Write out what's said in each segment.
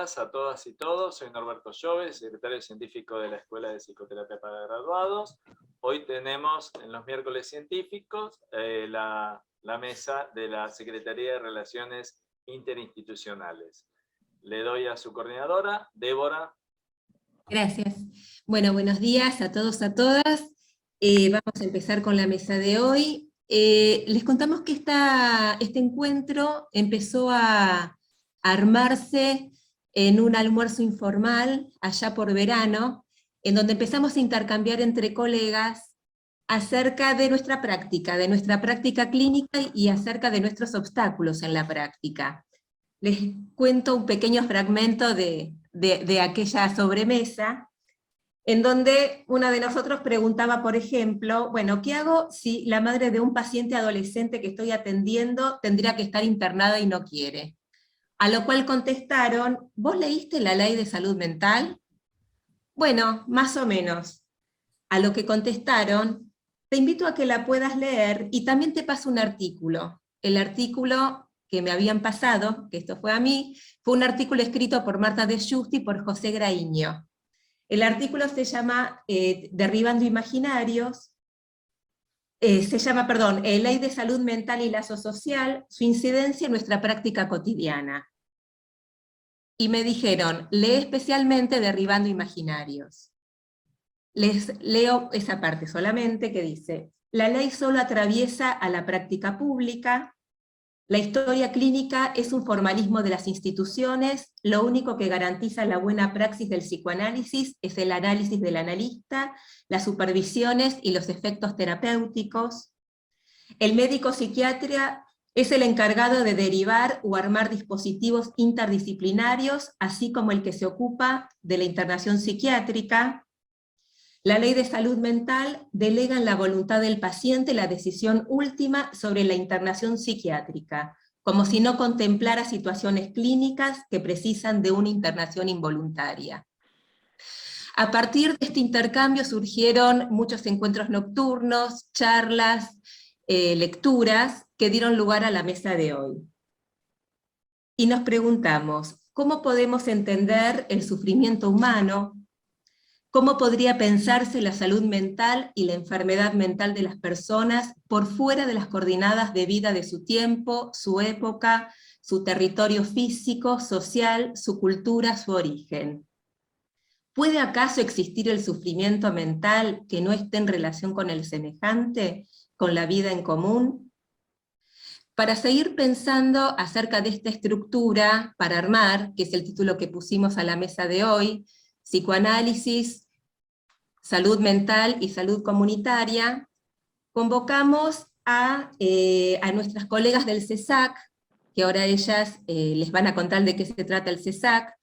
días a todas y todos. Soy Norberto Lloves, secretario científico de la Escuela de Psicoterapia para Graduados. Hoy tenemos en los miércoles científicos la mesa de la Secretaría de Relaciones Interinstitucionales. Le doy a su coordinadora, Débora. Gracias. Bueno, buenos días a todos, a todas. Vamos a empezar con la mesa de hoy. Les contamos que este encuentro empezó a armarse en un almuerzo informal allá por verano, en donde empezamos a intercambiar entre colegas acerca de nuestra práctica clínica y acerca de nuestros obstáculos en la práctica. Les cuento un pequeño fragmento de aquella sobremesa, en donde uno de nosotros preguntaba, por ejemplo, bueno, ¿qué hago si la madre de un paciente adolescente que estoy atendiendo tendría que estar internada y no quiere? A lo cual contestaron, ¿vos leíste la Ley de Salud Mental? Bueno, más o menos. A lo que contestaron, te invito a que la puedas leer y también te paso un artículo. El artículo que me habían pasado, que esto fue a mí, fue un artículo escrito por Marta de Giusti y por José Graíño. El artículo se llama Derribando Imaginarios, Ley de Salud Mental y Lazo Social, su incidencia en nuestra práctica cotidiana. Y me dijeron, lee especialmente Derribando Imaginarios. Les leo esa parte solamente que dice, la ley solo atraviesa a la práctica pública, la historia clínica es un formalismo de las instituciones, lo único que garantiza la buena praxis del psicoanálisis es el análisis del analista, las supervisiones y los efectos terapéuticos. El médico psiquiatra es el encargado de derivar o armar dispositivos interdisciplinarios, así como el que se ocupa de la internación psiquiátrica. La ley de salud mental delega en la voluntad del paciente la decisión última sobre la internación psiquiátrica, como si no contemplara situaciones clínicas que precisan de una internación involuntaria. A partir de este intercambio surgieron muchos encuentros nocturnos, charlas, lecturas, que dieron lugar a la mesa de hoy. Y nos preguntamos, ¿cómo podemos entender el sufrimiento humano? ¿Cómo podría pensarse la salud mental y la enfermedad mental de las personas por fuera de las coordenadas de vida de su tiempo, su época, su territorio físico, social, su cultura, su origen? ¿Puede acaso existir el sufrimiento mental que no esté en relación con el semejante, con la vida en común? Para seguir pensando acerca de esta estructura para armar, que es el título que pusimos a la mesa de hoy, psicoanálisis, salud mental y salud comunitaria, convocamos a nuestras colegas del CESAC, que ahora ellas les van a contar de qué se trata el CESAC,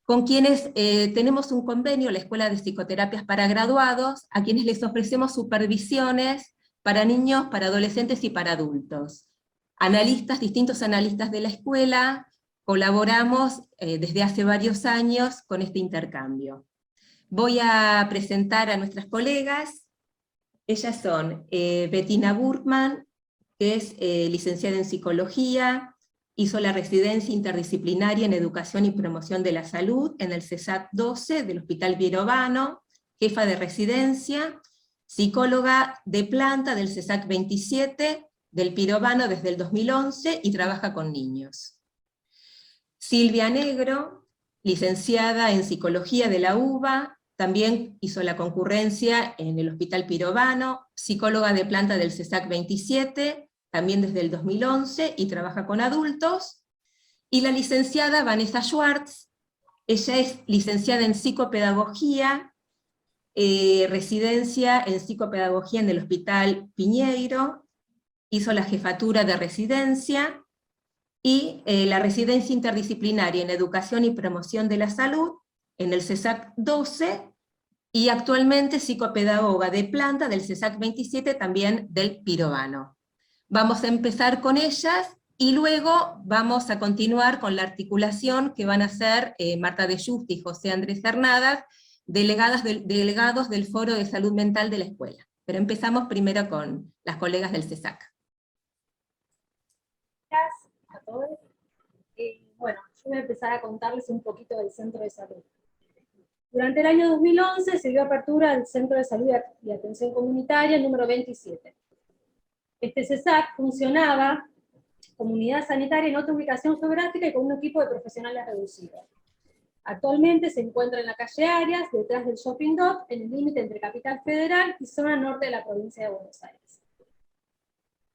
con quienes tenemos un convenio, la Escuela de Psicoterapias para Graduados, a quienes les ofrecemos supervisiones para niños, para adolescentes y para adultos. Distintos analistas de la escuela, colaboramos desde hace varios años con este intercambio. Voy a presentar a nuestras colegas. Ellas son Bettina Burkman, que es licenciada en Psicología, hizo la residencia interdisciplinaria en Educación y Promoción de la Salud en el CESAC 12 del Hospital Pirovano, jefa de residencia, psicóloga de planta del CESAC 27 del Pirovano desde el 2011 y trabaja con niños. Silvia Negro, licenciada en Psicología de la UBA, también hizo la concurrencia en el Hospital Pirovano, psicóloga de planta del CESAC 27, también desde el 2011, y trabaja con adultos. Y la licenciada Vanessa Schwartz, ella es licenciada en Psicopedagogía, residencia en Psicopedagogía en el Hospital Piñeiro, hizo la jefatura de residencia, y la residencia interdisciplinaria en Educación y Promoción de la Salud en el CESAC 12, y actualmente psicopedagoga de planta del CESAC 27, también del Pirovano. Vamos a empezar con ellas, y luego vamos a continuar con la articulación que van a hacer Marta de Giusti y José Andrés Hernadas, delegados del Foro de Salud Mental de la escuela. Pero empezamos primero con las colegas del CESAC. Gracias a todos. Bueno, voy a empezar a contarles un poquito del centro de salud. Durante el año 2011 se dio apertura del Centro de Salud y Atención Comunitaria número 27. Este CESAC funcionaba como unidad sanitaria en otra ubicación geográfica y con un equipo de profesionales reducido. Actualmente se encuentra en la calle Arias, detrás del Shopping Dot, en el límite entre Capital Federal y zona norte de la provincia de Buenos Aires.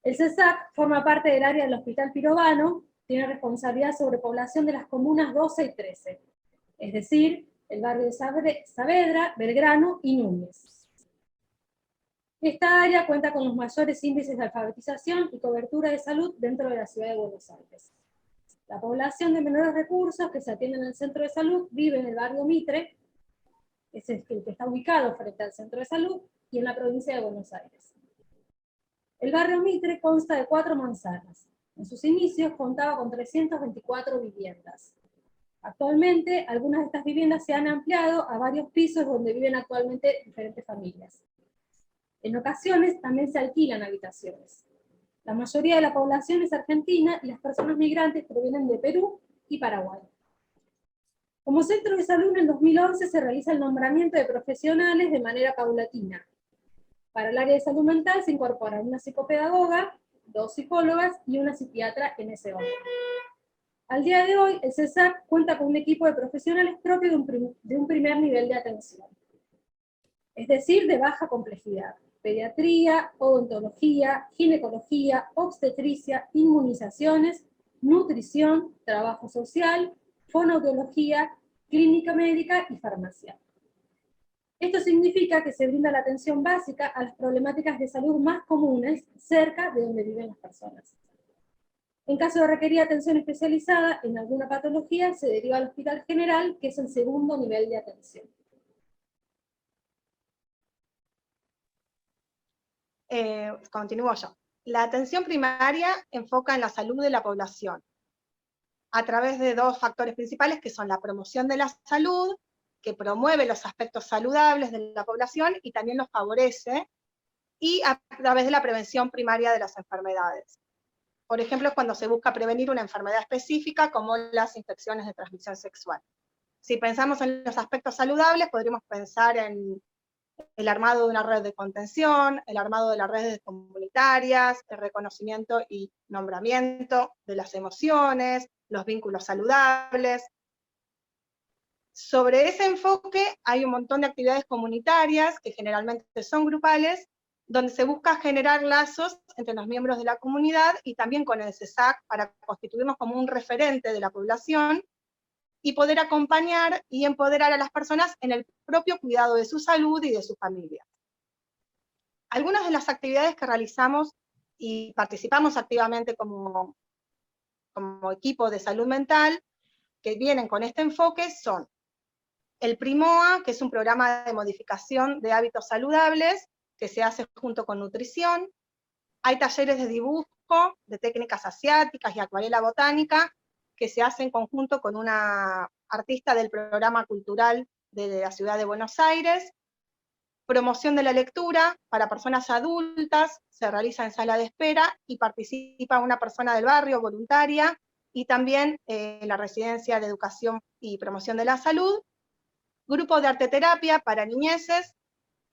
El CESAC forma parte del área del Hospital Pirovano, tiene responsabilidad sobre población de las comunas 12 y 13, es decir, el barrio de Saavedra, Belgrano y Núñez. Esta área cuenta con los mayores índices de alfabetización y cobertura de salud dentro de la ciudad de Buenos Aires. La población de menores recursos que se atiende en el centro de salud vive en el barrio Mitre, es el que está ubicado frente al centro de salud, y en la provincia de Buenos Aires. El barrio Mitre consta de 4 manzanas. En sus inicios contaba con 324 viviendas. Actualmente, algunas de estas viviendas se han ampliado a varios pisos donde viven actualmente diferentes familias. En ocasiones también se alquilan habitaciones. La mayoría de la población es argentina y las personas migrantes provienen de Perú y Paraguay. Como centro de salud, en el 2011 se realiza el nombramiento de profesionales de manera paulatina. Para el área de salud mental se incorporan una psicopedagoga, 2 psicólogas y una psiquiatra en ese orden. Al día de hoy, el CESAC cuenta con un equipo de profesionales propio de un primer nivel de atención, es decir, de baja complejidad: pediatría, odontología, ginecología, obstetricia, inmunizaciones, nutrición, trabajo social, fonoaudiología, clínica médica y farmacia. Esto significa que se brinda la atención básica a las problemáticas de salud más comunes cerca de donde viven las personas. En caso de requerir atención especializada en alguna patología, se deriva al Hospital General, que es el segundo nivel de atención. Continúo yo. La atención primaria enfoca en la salud de la población a través de 2 factores principales, que son la promoción de la salud, que promueve los aspectos saludables de la población y también los favorece, y a través de la prevención primaria de las enfermedades. Por ejemplo, cuando se busca prevenir una enfermedad específica, como las infecciones de transmisión sexual. Si pensamos en los aspectos saludables, podríamos pensar en el armado de una red de contención, el armado de las redes comunitarias, el reconocimiento y nombramiento de las emociones, los vínculos saludables. Sobre ese enfoque hay un montón de actividades comunitarias, que generalmente son grupales, donde se busca generar lazos entre los miembros de la comunidad y también con el CESAC para constituirnos como un referente de la población y poder acompañar y empoderar a las personas en el propio cuidado de su salud y de su familia. Algunas de las actividades que realizamos y participamos activamente como equipo de salud mental que vienen con este enfoque son el PRIMOA, que es un programa de modificación de hábitos saludables que se hace junto con nutrición. Hay talleres de dibujo, de técnicas asiáticas y acuarela botánica, que se hace en conjunto con una artista del programa cultural de la ciudad de Buenos Aires. Promoción de la lectura para personas adultas, se realiza en sala de espera y participa una persona del barrio voluntaria, y también en la Residencia de Educación y Promoción de la Salud. Grupo de arteterapia para niñeces,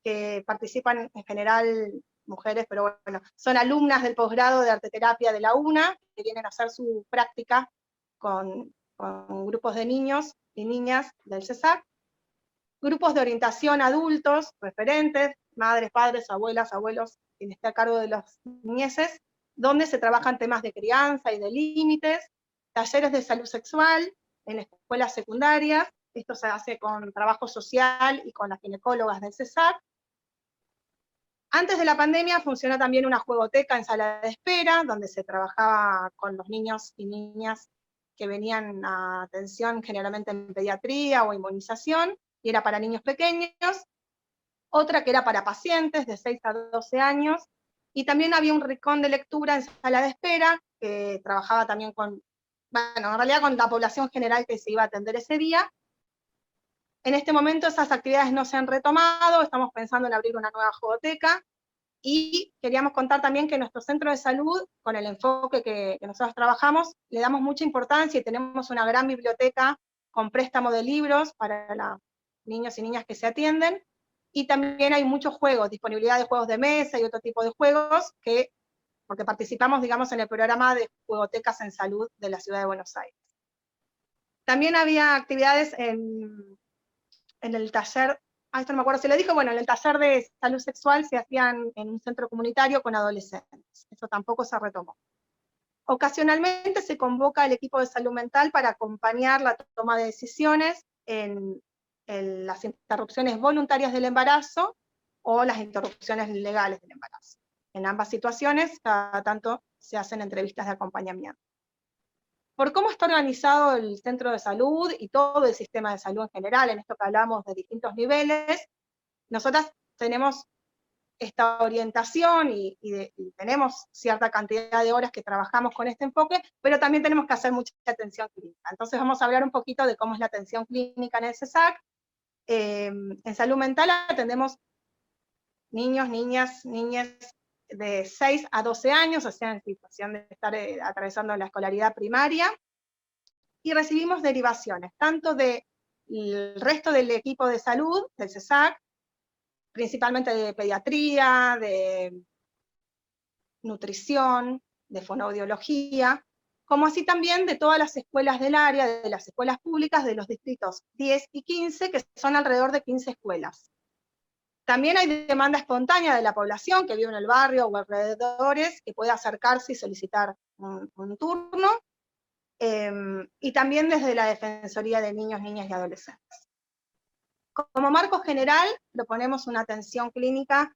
que participan en general mujeres, pero bueno, son alumnas del posgrado de arteterapia de la UNA, que vienen a hacer su práctica con grupos de niños y niñas del CESAC. Grupos de orientación adultos, referentes, madres, padres, abuelas, abuelos, quien esté a cargo de los niñeces, donde se trabajan temas de crianza y de límites. Talleres de salud sexual en escuelas secundarias, esto se hace con trabajo social y con las ginecólogas del CESAC. Antes de la pandemia funcionó también una juegoteca en sala de espera, donde se trabajaba con los niños y niñas que venían a atención generalmente en pediatría o inmunización, y era para niños pequeños. Otra que era para pacientes de 6 a 12 años, y también había un rincón de lectura en sala de espera, que trabajaba también con, bueno, en realidad con la población general que se iba a atender ese día. En este momento esas actividades no se han retomado, estamos pensando en abrir una nueva jugoteca, Y queríamos contar también que nuestro centro de salud, con el enfoque que nosotros trabajamos, le damos mucha importancia y tenemos una gran biblioteca con préstamo de libros para los niños y niñas que se atienden, y también hay muchos juegos, disponibilidad de juegos de mesa y otro tipo de juegos, porque participamos, digamos, en el programa de Juegotecas en Salud de la Ciudad de Buenos Aires. También había actividades en el taller, esto no me acuerdo si lo dijo, bueno, en el taller de salud sexual se hacían en un centro comunitario con adolescentes, eso tampoco se retomó. Ocasionalmente se convoca al equipo de salud mental para acompañar la toma de decisiones en las interrupciones voluntarias del embarazo o las interrupciones legales del embarazo. En ambas situaciones, cada tanto se hacen entrevistas de acompañamiento. Por cómo está organizado el centro de salud y todo el sistema de salud en general, en esto que hablamos de distintos niveles, nosotras tenemos esta orientación y tenemos cierta cantidad de horas que trabajamos con este enfoque, pero también tenemos que hacer mucha atención clínica. Entonces vamos a hablar un poquito de cómo es la atención clínica en el CESAC. En salud mental atendemos niños, niñas de 6 a 12 años, o sea, en situación de estar atravesando la escolaridad primaria, y recibimos derivaciones, tanto del resto del equipo de salud, del CESAC, principalmente de pediatría, de nutrición, de fonoaudiología, como así también de todas las escuelas del área, de las escuelas públicas de los distritos 10 y 15, que son alrededor de 15 escuelas. También hay demanda espontánea de la población que vive en el barrio o alrededores, que puede acercarse y solicitar un turno, y también desde la Defensoría de Niños, Niñas y Adolescentes. Como marco general, proponemos una atención clínica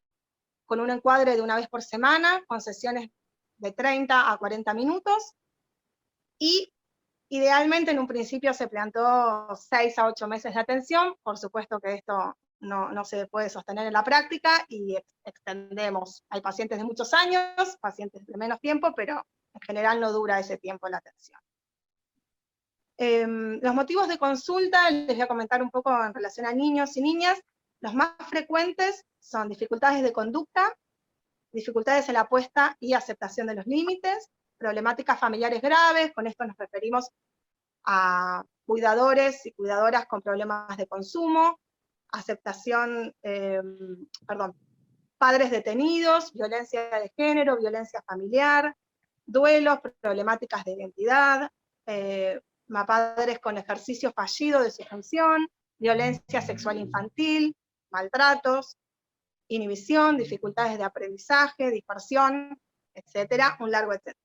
con un encuadre de una vez por semana, con sesiones de 30 a 40 minutos, y idealmente en un principio se planteó 6 a 8 meses de atención, por supuesto que esto no se puede sostener en la práctica y extendemos. Hay pacientes de muchos años, pacientes de menos tiempo, pero en general no dura ese tiempo la atención. Los motivos de consulta, les voy a comentar un poco en relación a niños y niñas. Los más frecuentes son dificultades de conducta, dificultades en la puesta y aceptación de los límites, problemáticas familiares graves, con esto nos referimos a cuidadores y cuidadoras con problemas de consumo, padres detenidos, violencia de género, violencia familiar, duelos, problemáticas de identidad, padres con ejercicio fallido de su función, violencia sexual infantil, maltratos, inhibición, dificultades de aprendizaje, dispersión, etcétera, un largo etcétera.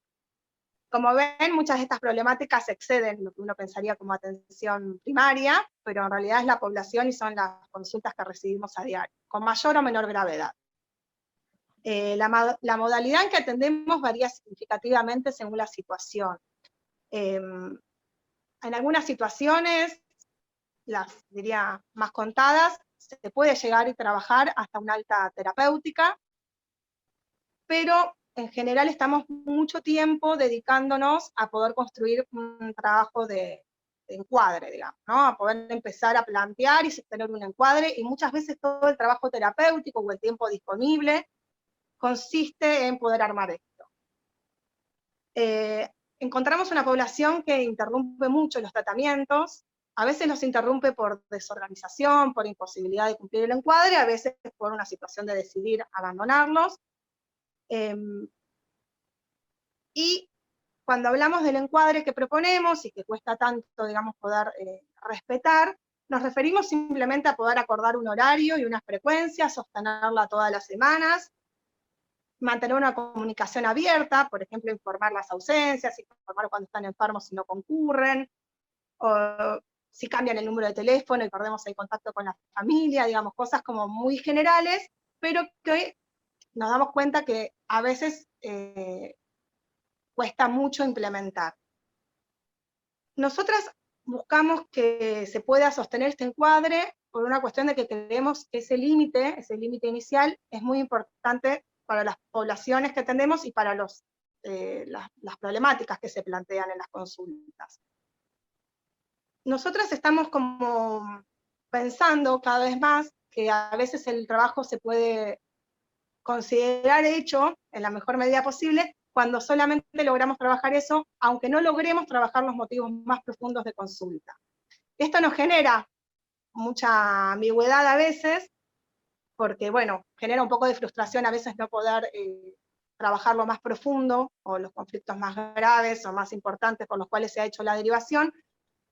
Como ven, muchas de estas problemáticas exceden lo que uno pensaría como atención primaria, pero en realidad es la población y son las consultas que recibimos a diario, con mayor o menor gravedad. La modalidad en que atendemos varía significativamente según la situación. En algunas situaciones, las diría más contadas, se puede llegar y trabajar hasta una alta terapéutica, pero en general estamos mucho tiempo dedicándonos a poder construir un trabajo de encuadre, digamos, ¿no? A poder empezar a plantear y sostener un encuadre, y muchas veces todo el trabajo terapéutico o el tiempo disponible consiste en poder armar esto. Encontramos una población que interrumpe mucho los tratamientos, a veces los interrumpe por desorganización, por imposibilidad de cumplir el encuadre, a veces por una situación de decidir abandonarlos. Y cuando hablamos del encuadre que proponemos y que cuesta tanto, digamos, poder respetar, nos referimos simplemente a poder acordar un horario y unas frecuencias, sostenerla todas las semanas, mantener una comunicación abierta, por ejemplo, informar las ausencias, informar cuando están enfermos si no concurren, o si cambian el número de teléfono y perdemos el contacto con la familia, digamos, cosas como muy generales, pero que nos damos cuenta que a veces cuesta mucho implementar. Nosotras buscamos que se pueda sostener este encuadre por una cuestión de que creemos que ese límite inicial es muy importante para las poblaciones que atendemos y para las problemáticas que se plantean en las consultas. Nosotras estamos como pensando cada vez más que a veces el trabajo se puede considerar hecho en la mejor medida posible cuando solamente logramos trabajar eso, aunque no logremos trabajar los motivos más profundos de consulta. Esto nos genera mucha ambigüedad a veces, porque, bueno, genera un poco de frustración a veces no poder trabajar lo más profundo, o los conflictos más graves o más importantes por los cuales se ha hecho la derivación,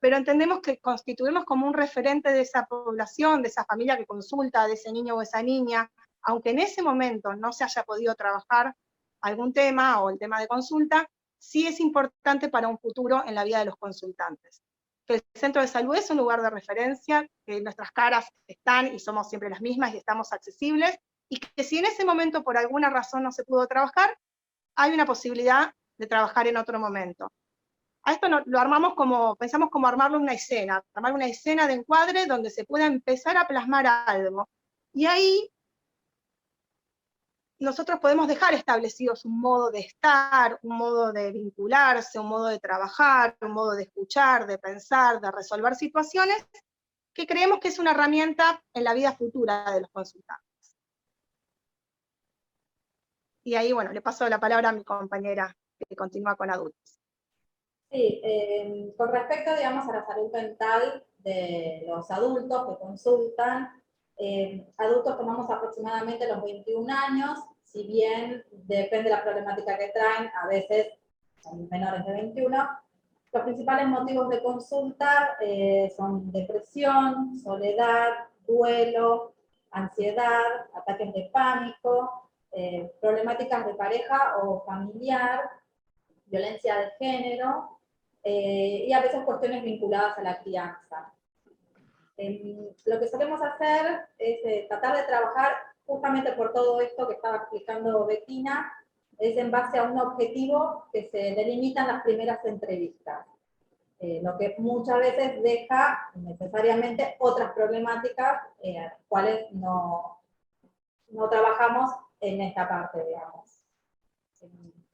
pero entendemos que constituirnos como un referente de esa población, de esa familia que consulta, de ese niño o esa niña, aunque en ese momento no se haya podido trabajar algún tema o el tema de consulta, sí es importante para un futuro en la vida de los consultantes. Que el centro de salud es un lugar de referencia, que nuestras caras están y somos siempre las mismas y estamos accesibles, y que si en ese momento por alguna razón no se pudo trabajar, hay una posibilidad de trabajar en otro momento. A esto lo armamos como, pensamos como armar una escena de encuadre donde se pueda empezar a plasmar algo. Y ahí nosotros podemos dejar establecidos un modo de estar, un modo de vincularse, un modo de trabajar, un modo de escuchar, de pensar, de resolver situaciones, que creemos que es una herramienta en la vida futura de los consultantes. Y ahí, bueno, le paso la palabra a mi compañera que continúa con adultos. Sí, con respecto, digamos, a la salud mental de los adultos que consultan, adultos tomamos aproximadamente los 21 años, si bien depende de la problemática que traen, a veces son menores de 21. Los principales motivos de consulta son depresión, soledad, duelo, ansiedad, ataques de pánico, problemáticas de pareja o familiar, violencia de género, y a veces cuestiones vinculadas a la crianza. Lo que solemos hacer es tratar de trabajar justamente por todo esto que estaba explicando Bettina, es en base a un objetivo que se delimita en las primeras entrevistas, lo que muchas veces deja necesariamente otras problemáticas, cuales no trabajamos en esta parte, digamos.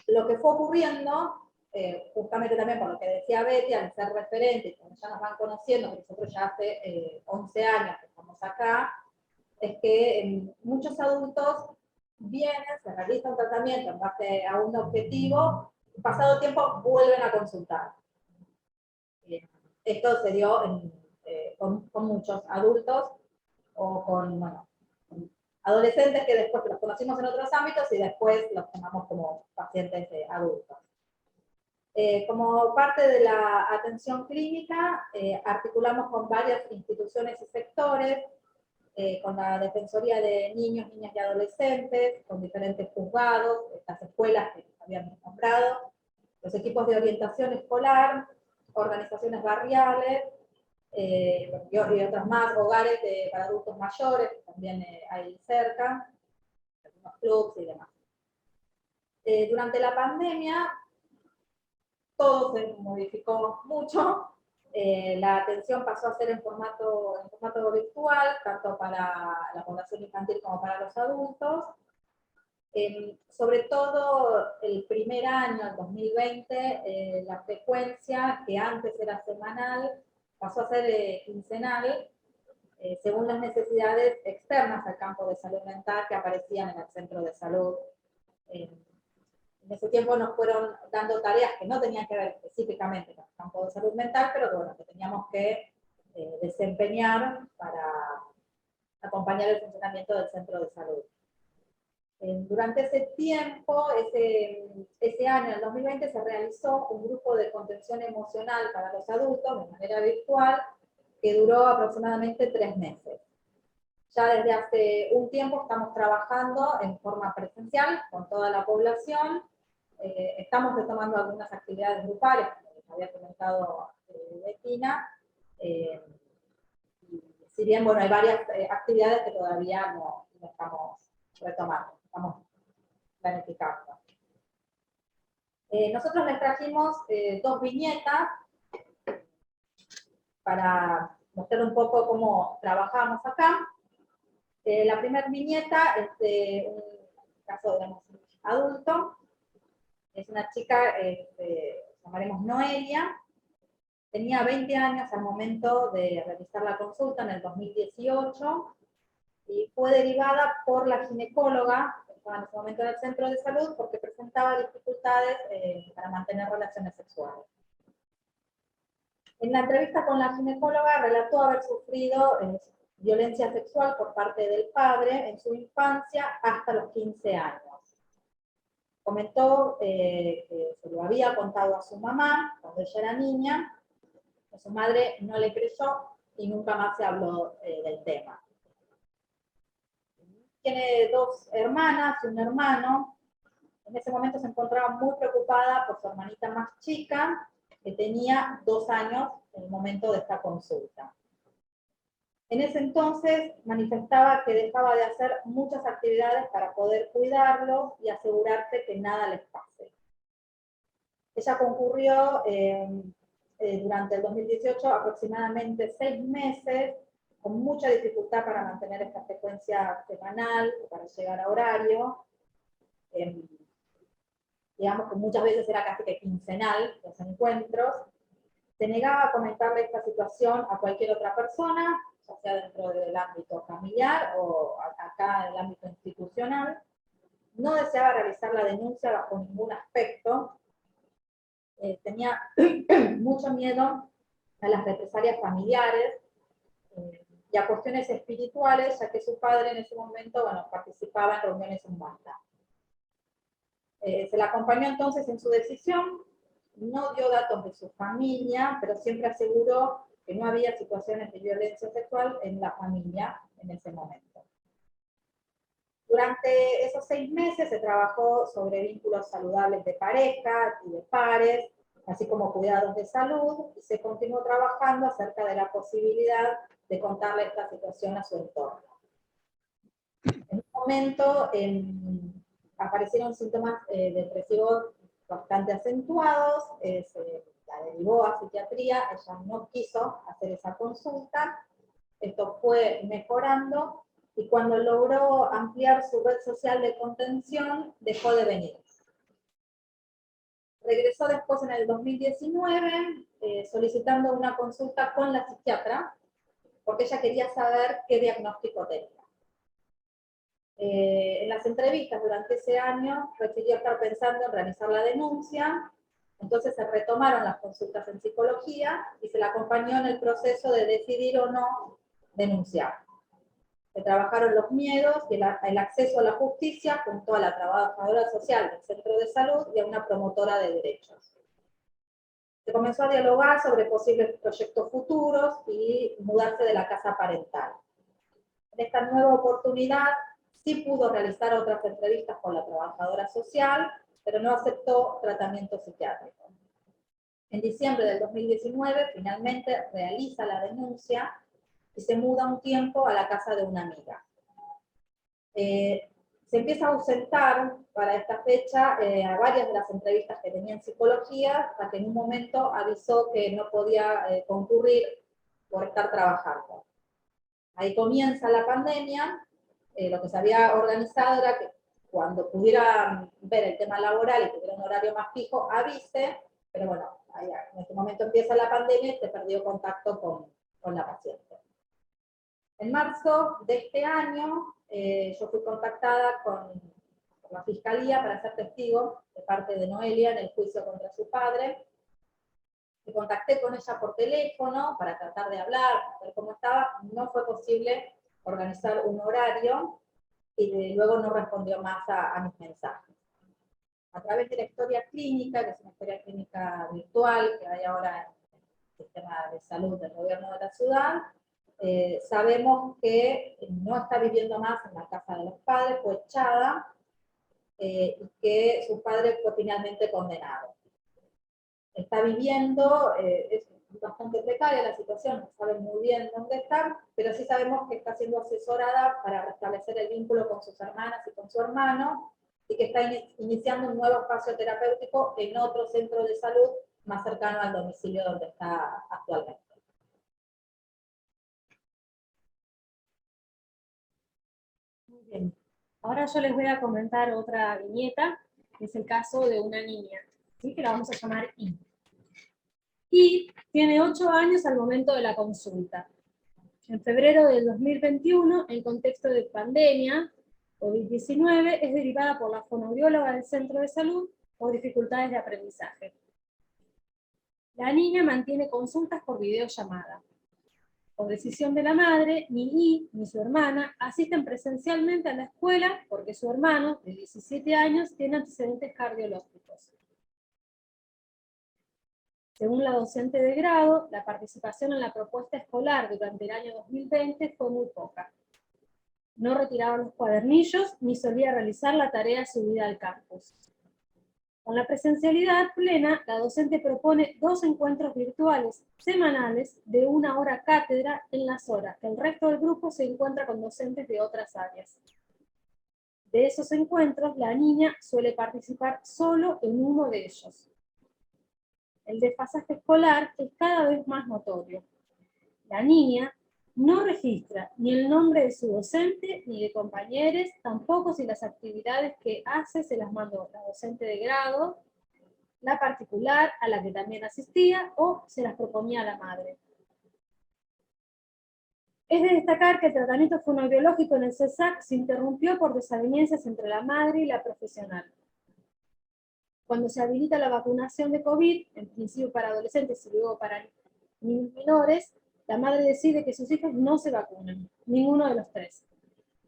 Lo que fue ocurriendo, justamente también por lo que decía Betty, al ser referente, cuando ya nos van conociendo, que nosotros ya hace 11 años que estamos acá, es que muchos adultos vienen, se realiza un tratamiento en base a un objetivo, y pasado tiempo vuelven a consultar. Esto se dio con muchos adultos o con, bueno, adolescentes que después los conocimos en otros ámbitos y después los tomamos como pacientes adultos. Como parte de la atención clínica, articulamos con varias instituciones y sectores, con la Defensoría de Niños, Niñas y Adolescentes, con diferentes juzgados, las escuelas que habíamos nombrado, los equipos de orientación escolar, organizaciones barriales, y otros más, hogares para adultos mayores, que también hay cerca, algunos clubs y demás. Durante la pandemia, todo se modificó mucho, la atención pasó a ser en formato virtual, tanto para la población infantil como para los adultos. Sobre todo el primer año, el 2020, la frecuencia, que antes era semanal, pasó a ser quincenal, según las necesidades externas al campo de salud mental que aparecían en el centro de salud. En ese tiempo nos fueron dando tareas que no tenían que ver específicamente con el campo de salud mental, pero que, bueno, que teníamos que desempeñar para acompañar el funcionamiento del centro de salud. Durante ese tiempo, ese año, en el 2020, se realizó un grupo de contención emocional para los adultos de manera virtual que duró aproximadamente 3 meses. Ya desde hace un tiempo estamos trabajando en forma presencial con toda la población. Estamos retomando algunas actividades grupales, como les había comentado Bettina. Si bien, bueno, hay varias actividades que todavía no estamos retomando, estamos planificando. Nosotros les trajimos 2 viñetas para mostrar un poco cómo trabajamos acá. La primera viñeta es de un caso, digamos, adulto. Es una chica, llamaremos Noelia. Tenía 20 años al momento de realizar la consulta en el 2018 y fue derivada por la ginecóloga, estaba en ese momento en el centro de salud porque presentaba dificultades para mantener relaciones sexuales. En la entrevista con la ginecóloga relató haber sufrido violencia sexual por parte del padre en su infancia hasta los 15 años. Comentó que se lo había contado a su mamá cuando ella era niña, que su madre no le creyó y nunca más se habló del tema. Tiene 2 hermanas y un hermano. En ese momento se encontraba muy preocupada por su hermanita más chica, que tenía 2 años en el momento de esta consulta. En ese entonces manifestaba que dejaba de hacer muchas actividades para poder cuidarlos y asegurarse que nada les pase. Ella concurrió durante el 2018 aproximadamente 6 meses, con mucha dificultad para mantener esta frecuencia semanal, para llegar a horario. Digamos que muchas veces era casi que quincenal los encuentros. Se negaba a comentarle esta situación a cualquier otra persona, ya sea dentro del ámbito familiar o acá en el ámbito institucional. No deseaba realizar la denuncia bajo ningún aspecto. Tenía mucho miedo a las represalias familiares y a cuestiones espirituales, ya que su padre en ese momento, bueno, participaba en reuniones en banda. Se la acompañó entonces en su decisión, no dio datos de su familia, pero siempre aseguró que no había situaciones de violencia sexual en la familia en ese momento. Durante esos 6 meses se trabajó sobre vínculos saludables de pareja y de pares, así como cuidados de salud, y se continuó trabajando acerca de la posibilidad de contarle esta situación a su entorno. En un momento aparecieron síntomas depresivos bastante acentuados, la derivó a psiquiatría, ella no quiso hacer esa consulta, esto fue mejorando, y cuando logró ampliar su red social de contención, dejó de venir. Regresó después en el 2019, solicitando una consulta con la psiquiatra, porque ella quería saber qué diagnóstico tenía. En las entrevistas durante ese año, prefirió estar pensando en realizar la denuncia, entonces se retomaron las consultas en psicología y se la acompañó en el proceso de decidir o no denunciar. Se trabajaron los miedos y el acceso a la justicia junto a la trabajadora social del centro de salud y a una promotora de derechos. Se comenzó a dialogar sobre posibles proyectos futuros y mudarse de la casa parental. En esta nueva oportunidad sí pudo realizar otras entrevistas con la trabajadora social, pero no aceptó tratamiento psiquiátrico. En diciembre del 2019 finalmente realiza la denuncia y se muda un tiempo a la casa de una amiga. Se empieza a ausentar para esta fecha a varias de las entrevistas que tenía en psicología, hasta que en un momento avisó que no podía concurrir por estar trabajando. Ahí comienza la pandemia. Lo que se había organizado era que cuando pudiera ver el tema laboral y tuviera un horario más fijo, avise, pero bueno, en este momento empieza la pandemia y se perdió contacto con la paciente. En marzo de este año, yo fui contactada por la Fiscalía para ser testigo de parte de Noelia en el juicio contra su padre. Me contacté con ella por teléfono para tratar de hablar, ver cómo estaba. No fue posible organizar un horario y luego no respondió más a mis mensajes. A través de la historia clínica, que es una historia clínica virtual que hay ahora en el sistema de salud del gobierno de la ciudad, sabemos que no está viviendo más en la casa de los padres, fue echada, y que su padre fue finalmente condenado. Está viviendo, es bastante precaria la situación, no saben muy bien dónde está, pero sí sabemos que está siendo asesorada para restablecer el vínculo con sus hermanas y con su hermano, y que está iniciando un nuevo espacio terapéutico en otro centro de salud más cercano al domicilio donde está actualmente. Muy bien. Ahora yo les voy a comentar otra viñeta, que es el caso de una niña, ¿sí? Que la vamos a llamar I. Y tiene 8 años al momento de la consulta. En febrero del 2021, en contexto de pandemia, COVID-19 es derivada por la fonoaudióloga del centro de salud o dificultades de aprendizaje. La niña mantiene consultas por videollamada. Por decisión de la madre, ni I ni su hermana asisten presencialmente a la escuela porque su hermano, de 17 años, tiene antecedentes cardiológicos. Según la docente de grado, la participación en la propuesta escolar durante el año 2020 fue muy poca. No retiraba los cuadernillos ni solía realizar la tarea subida al campus. Con la presencialidad plena, la docente propone 2 encuentros virtuales semanales de 1 hora cátedra en las horas que el resto del grupo se encuentra con docentes de otras áreas. De esos encuentros, la niña suele participar solo en uno de ellos. El desfasaje escolar es cada vez más notorio. La niña no registra ni el nombre de su docente ni de compañeros, tampoco si las actividades que hace se las mandó la docente de grado, la particular a la que también asistía o se las proponía a la madre. Es de destacar que el tratamiento fonoaudiológico en el CESAC se interrumpió por desavenencias entre la madre y la profesional. Cuando se habilita la vacunación de COVID, en principio para adolescentes y luego para niños menores, la madre decide que sus hijas no se vacunan, ninguno de los 3.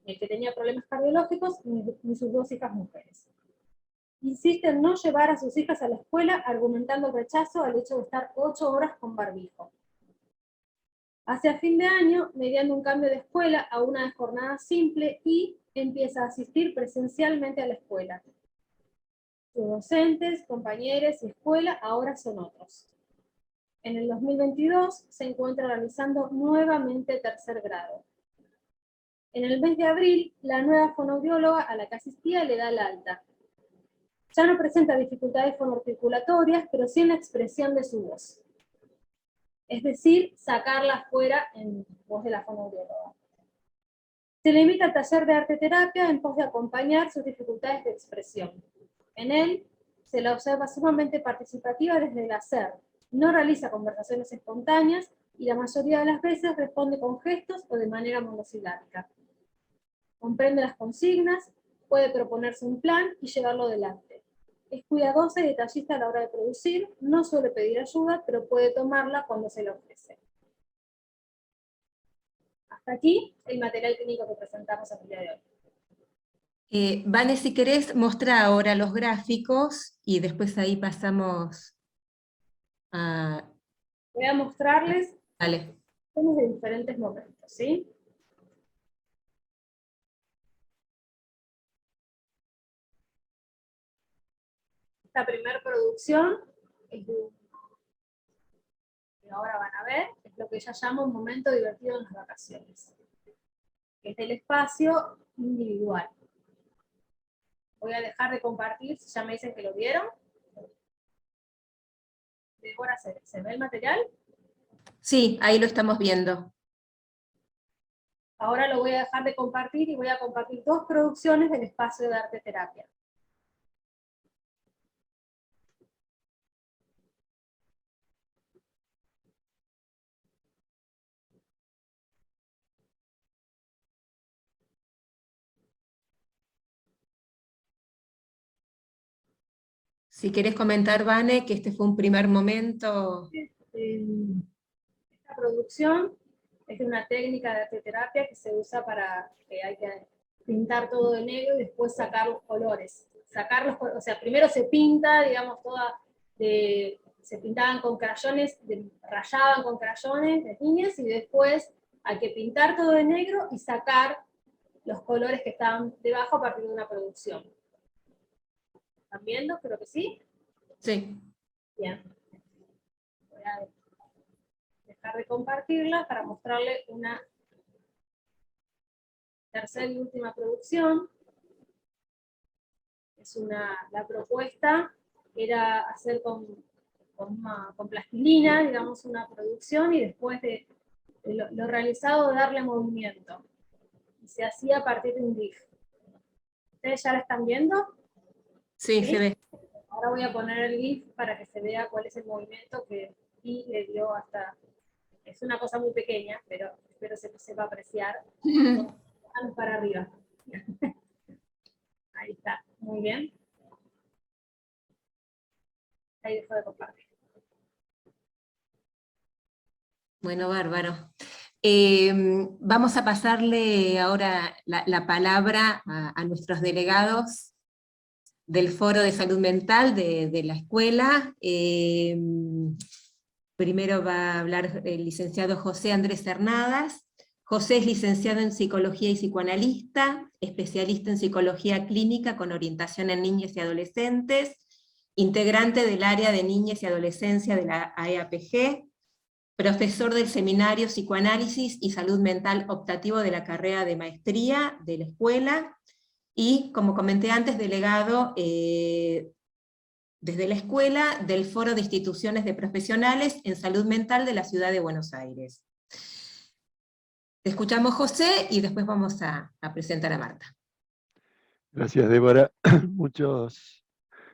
Ni el que tenía problemas cardiológicos, ni sus 2 hijas mujeres. Insiste en no llevar a sus hijas a la escuela, argumentando el rechazo al hecho de estar 8 horas con barbijo. Hacia fin de año, mediando un cambio de escuela a una de jornada simple, y empieza a asistir presencialmente a la escuela. Sus docentes, compañeros y escuela ahora son otros. En el 2022 se encuentra realizando nuevamente 3er grado. En el mes de abril, la nueva fonoaudióloga a la que asistía le da el alta. Ya no presenta dificultades fonoarticulatorias, pero sí en la expresión de su voz. Es decir, sacarla fuera en voz de la fonoaudióloga. Se limita al taller de arte-terapia en pos de acompañar sus dificultades de expresión. En él se la observa sumamente participativa desde el hacer. No realiza conversaciones espontáneas y la mayoría de las veces responde con gestos o de manera monosilábica. Comprende las consignas, puede proponerse un plan y llevarlo adelante. Es cuidadosa y detallista a la hora de producir, no suele pedir ayuda, pero puede tomarla cuando se le ofrece. Hasta aquí el material clínico que presentamos el día de hoy. Vane, si querés, mostrar ahora los gráficos y después ahí pasamos a... Voy a mostrarles Vale. de diferentes momentos, ¿sí? Esta primera producción es que ahora van a ver, es lo que ya llamo un momento divertido en las vacaciones. Es el espacio individual. Voy a dejar de compartir, si ya me dicen que lo vieron. Débora, ¿se ve el material? Sí, ahí lo estamos viendo. Ahora lo voy a dejar de compartir y voy a compartir 2 producciones del espacio de arte terapia. Si querés comentar, Vane, que este fue un primer momento... Esta producción es de una técnica de arteterapia que se usa para que hay que pintar todo de negro y después sacar los colores. O sea, primero se pinta, digamos, se pintaban con crayones, rayaban con crayones de niñas, y después hay que pintar todo de negro y sacar los colores que estaban debajo a partir de una producción. ¿Están viendo? Creo que sí. Sí. Bien. Voy a dejar de compartirla para mostrarle una tercera y última producción. La propuesta era hacer con plastilina, digamos, una producción, y después de lo realizado darle movimiento. Y se hacía a partir de un GIF. ¿Ustedes ya la están viendo? Sí, se ve. Ahora voy a poner el GIF para que se vea cuál es el movimiento que I le dio hasta... Es una cosa muy pequeña, pero espero se sepa apreciar. Vamos para arriba. Ahí está, muy bien. Ahí dejo de compartir. Bueno, bárbaro. Vamos a pasarle ahora la palabra a nuestros delegados del Foro de Salud Mental de la escuela. Primero va a hablar el licenciado José Andrés Cernadas. José es licenciado en Psicología y psicoanalista, especialista en Psicología Clínica con orientación en niños y adolescentes, integrante del área de niñez y adolescencia de la AEAPG, profesor del Seminario Psicoanálisis y Salud Mental optativo de la carrera de maestría de la escuela, y, como comenté antes, delegado desde la escuela del Foro de Instituciones de Profesionales en Salud Mental de la Ciudad de Buenos Aires. Te escuchamos, José, y después vamos a presentar a Marta. Gracias, Débora. Muchos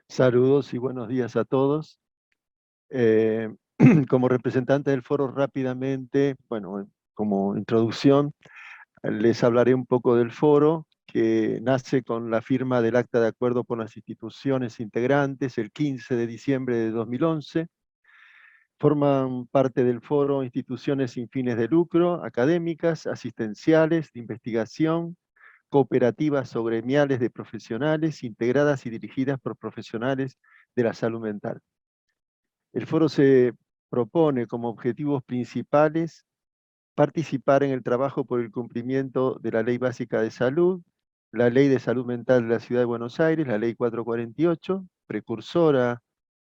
saludos y buenos días a todos. Como representante del foro, rápidamente, bueno, como introducción, les hablaré un poco del foro, que nace con la firma del Acta de Acuerdo por las instituciones integrantes el 15 de diciembre de 2011. Forman parte del foro instituciones sin fines de lucro, académicas, asistenciales, de investigación, cooperativas o gremiales de profesionales, integradas y dirigidas por profesionales de la salud mental. El foro se propone como objetivos principales participar en el trabajo por el cumplimiento de la Ley Básica de Salud, la Ley de Salud Mental de la Ciudad de Buenos Aires, la Ley 448, precursora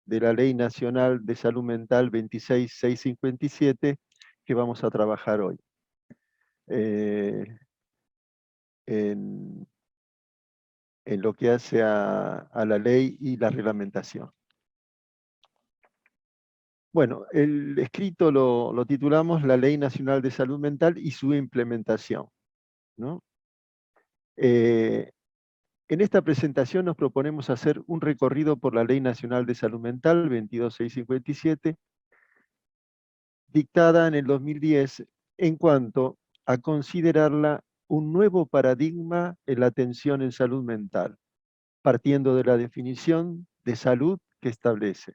de la Ley Nacional de Salud Mental 26657, que vamos a trabajar hoy. En lo que hace a la ley y la reglamentación. Bueno, el escrito lo titulamos La Ley Nacional de Salud Mental y su implementación, ¿no? En esta presentación nos proponemos hacer un recorrido por la Ley Nacional de Salud Mental 22657, dictada en el 2010, en cuanto a considerarla un nuevo paradigma en la atención en salud mental, partiendo de la definición de salud que establece,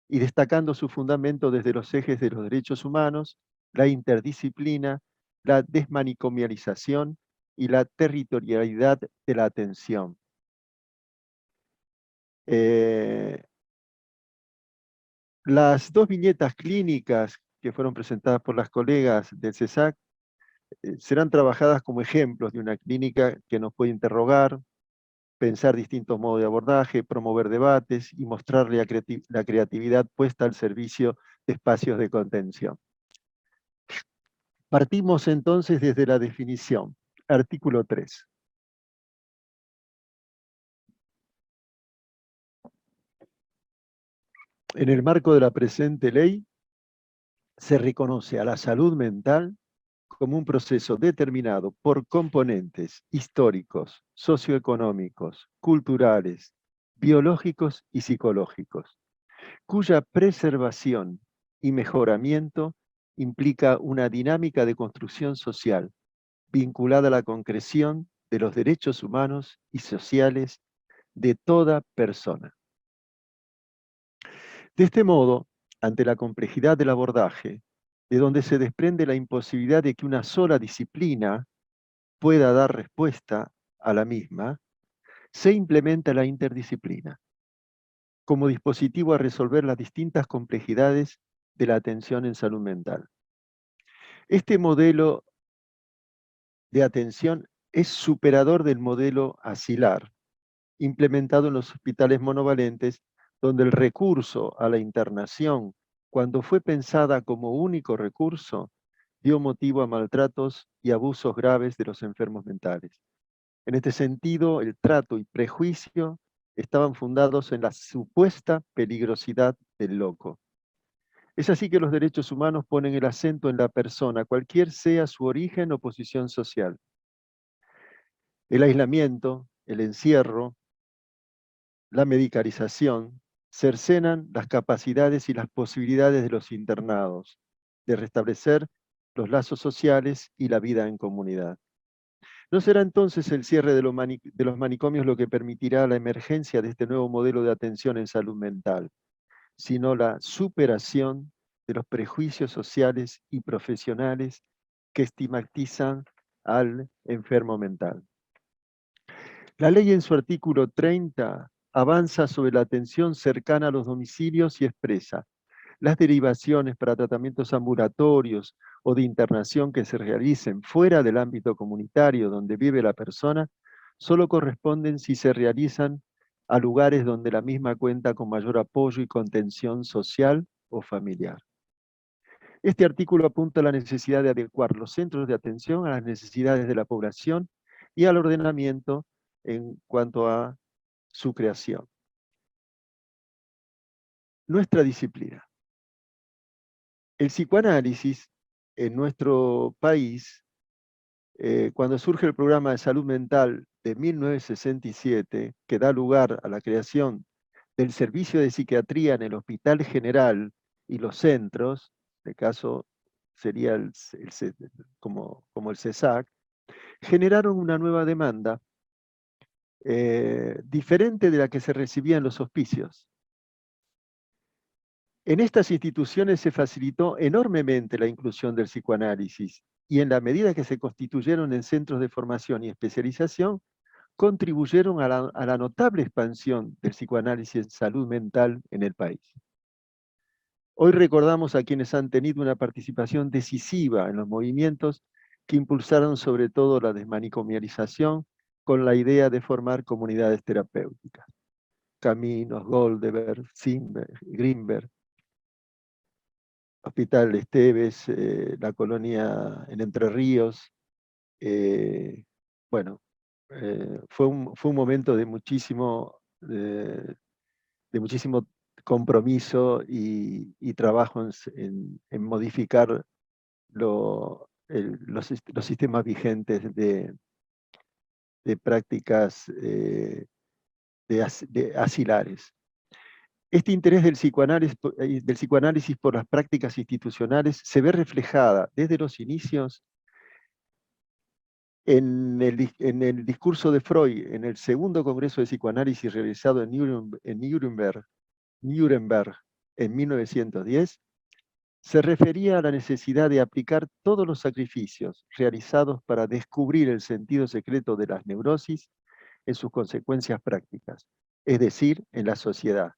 y destacando su fundamento desde los ejes de los derechos humanos, la interdisciplina, la desmanicomialización y la territorialidad de la atención. Las dos viñetas clínicas que fueron presentadas por las colegas del CESAC serán trabajadas como ejemplos de una clínica que nos puede interrogar, pensar distintos modos de abordaje, promover debates y mostrar la creatividad puesta al servicio de espacios de contención. Partimos entonces desde la definición. Artículo 3. En el marco de la presente ley, se reconoce a la salud mental como un proceso determinado por componentes históricos, socioeconómicos, culturales, biológicos y psicológicos, cuya preservación y mejoramiento implica una dinámica de construcción social vinculada a la concreción de los derechos humanos y sociales de toda persona. De este modo, ante la complejidad del abordaje, de donde se desprende la imposibilidad de que una sola disciplina pueda dar respuesta a la misma, se implementa la interdisciplina como dispositivo a resolver las distintas complejidades de la atención en salud mental. Este modelo de atención es superador del modelo asilar, implementado en los hospitales monovalentes, donde el recurso a la internación, cuando fue pensada como único recurso, dio motivo a maltratos y abusos graves de los enfermos mentales. En este sentido, el trato y prejuicio estaban fundados en la supuesta peligrosidad del loco. Es así que los derechos humanos ponen el acento en la persona, cualquier sea su origen o posición social. El aislamiento, el encierro, la medicalización cercenan las capacidades y las posibilidades de los internados de restablecer los lazos sociales y la vida en comunidad. ¿No será entonces el cierre de los manicomios lo que permitirá la emergencia de este nuevo modelo de atención en salud mental, sino la superación de los prejuicios sociales y profesionales que estigmatizan al enfermo mental? La ley en su artículo 30 avanza sobre la atención cercana a los domicilios y expresa: las derivaciones para tratamientos ambulatorios o de internación que se realicen fuera del ámbito comunitario donde vive la persona solo corresponden si se realizan a lugares donde la misma cuenta con mayor apoyo y contención social o familiar. Este artículo apunta a la necesidad de adecuar los centros de atención a las necesidades de la población y al ordenamiento en cuanto a su creación. Nuestra disciplina. El psicoanálisis en nuestro país, cuando surge el programa de salud mental de 1967, que da lugar a la creación del servicio de psiquiatría en el Hospital General y los centros, en este caso sería como el CESAC, generaron una nueva demanda diferente de la que se recibía en los hospicios. En estas instituciones se facilitó enormemente la inclusión del psicoanálisis y en la medida que se constituyeron en centros de formación y especialización, contribuyeron a la notable expansión del psicoanálisis en salud mental en el país. Hoy recordamos a quienes han tenido una participación decisiva en los movimientos que impulsaron sobre todo la desmanicomialización con la idea de formar comunidades terapéuticas. Caminos, Goldberg, Simberg, Greenberg, Hospital Esteves, la colonia en Entre Ríos. Bueno, fue un momento de muchísimo compromiso y trabajo en modificar los sistemas vigentes de prácticas de asilares. Este interés del psicoanálisis por las prácticas institucionales se ve reflejada desde los inicios en el discurso de Freud en el segundo Congreso de Psicoanálisis realizado en Nuremberg en 1910, se refería a la necesidad de aplicar todos los sacrificios realizados para descubrir el sentido secreto de las neurosis en sus consecuencias prácticas, es decir, en la sociedad,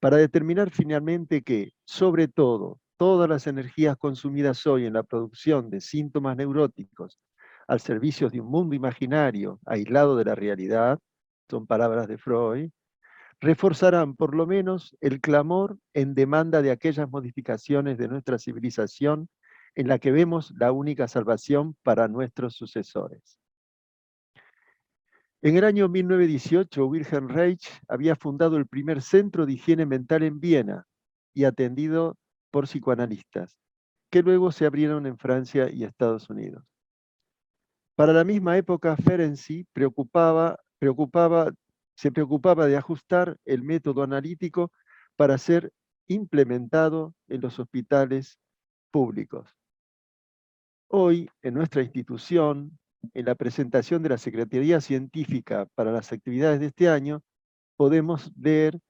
para determinar finalmente que, sobre todo, todas las energías consumidas hoy en la producción de síntomas neuróticos al servicio de un mundo imaginario aislado de la realidad, son palabras de Freud, reforzarán por lo menos el clamor en demanda de aquellas modificaciones de nuestra civilización en la que vemos la única salvación para nuestros sucesores. En el año 1918, Wilhelm Reich había fundado el primer centro de higiene mental en Viena y atendido por psicoanalistas, que luego se abrieron en Francia y Estados Unidos. Para la misma época, Ferenczi se preocupaba de ajustar el método analítico para ser implementado en los hospitales públicos. Hoy, en nuestra institución, en la presentación de la Secretaría Científica para las actividades de este año, podemos leer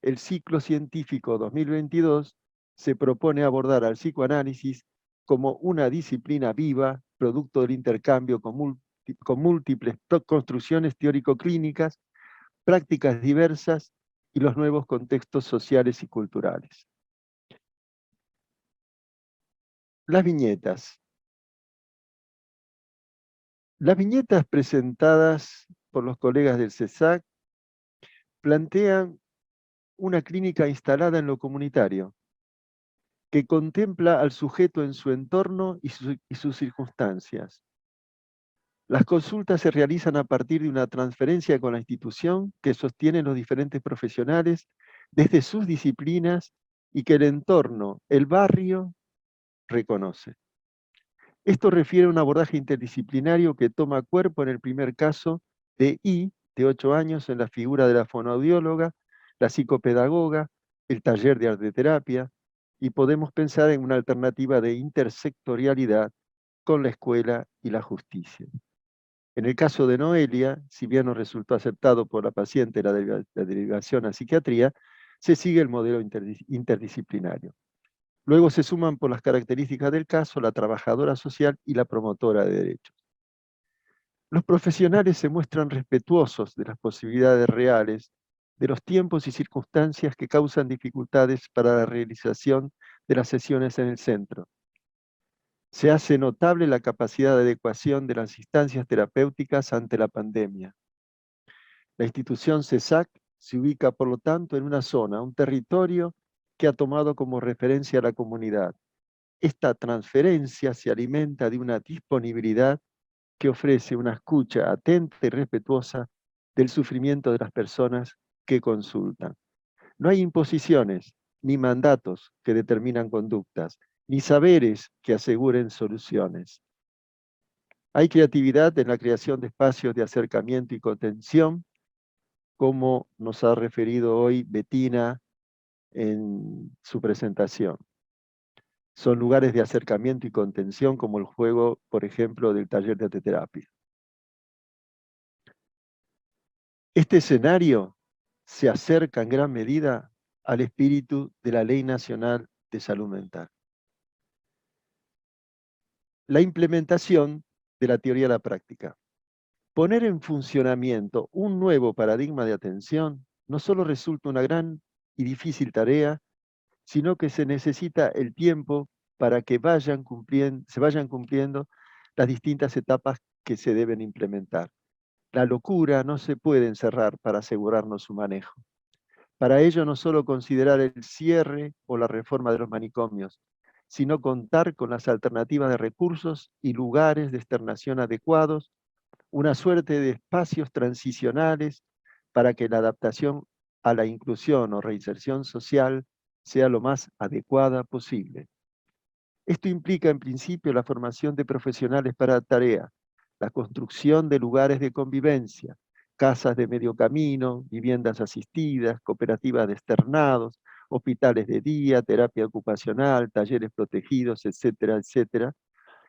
el ciclo científico 2022 se propone abordar al psicoanálisis como una disciplina viva, producto del intercambio con múltiples construcciones teórico-clínicas, prácticas diversas y los nuevos contextos sociales y culturales. Las viñetas. Las viñetas presentadas por los colegas del CESAC plantean una clínica instalada en lo comunitario, que contempla al sujeto en su entorno y sus circunstancias. Las consultas se realizan a partir de una transferencia con la institución que sostienen los diferentes profesionales desde sus disciplinas y que el entorno, el barrio, reconoce. Esto refiere a un abordaje interdisciplinario que toma cuerpo en el primer caso de 8 años, en la figura de la fonoaudióloga, la psicopedagoga, el taller de arteterapia, y podemos pensar en una alternativa de intersectorialidad con la escuela y la justicia. En el caso de Noelia, si bien no resultó aceptado por la paciente la derivación a psiquiatría, se sigue el modelo interdisciplinario. Luego se suman por las características del caso la trabajadora social y la promotora de derechos. Los profesionales se muestran respetuosos de las posibilidades reales, de los tiempos y circunstancias que causan dificultades para la realización de las sesiones en el centro. Se hace notable la capacidad de adecuación de las instancias terapéuticas ante la pandemia. La institución CESAC se ubica, por lo tanto, en una zona, un territorio que ha tomado como referencia a la comunidad. Esta transferencia se alimenta de una disponibilidad que ofrece una escucha atenta y respetuosa del sufrimiento de las personas que consultan. No hay imposiciones ni mandatos que determinan conductas, ni saberes que aseguren soluciones. Hay creatividad en la creación de espacios de acercamiento y contención, como nos ha referido hoy Bettina en su presentación. Son lugares de acercamiento y contención como el juego, por ejemplo, del taller de arteterapia. Este escenario se acerca en gran medida al espíritu de la Ley Nacional de Salud Mental. La implementación de la teoría a la práctica. Poner en funcionamiento un nuevo paradigma de atención no solo resulta una gran y difícil tarea, sino que se necesita el tiempo para que se vayan cumpliendo las distintas etapas que se deben implementar. La locura no se puede encerrar para asegurarnos su manejo. Para ello no solo considerar el cierre o la reforma de los manicomios, sino contar con las alternativas de recursos y lugares de externación adecuados, una suerte de espacios transicionales para que la adaptación a la inclusión o reinserción social sea lo más adecuada posible. Esto implica en principio la formación de profesionales para la tarea, la construcción de lugares de convivencia, casas de medio camino, viviendas asistidas, cooperativas de externados, hospitales de día, terapia ocupacional, talleres protegidos, etcétera, etcétera,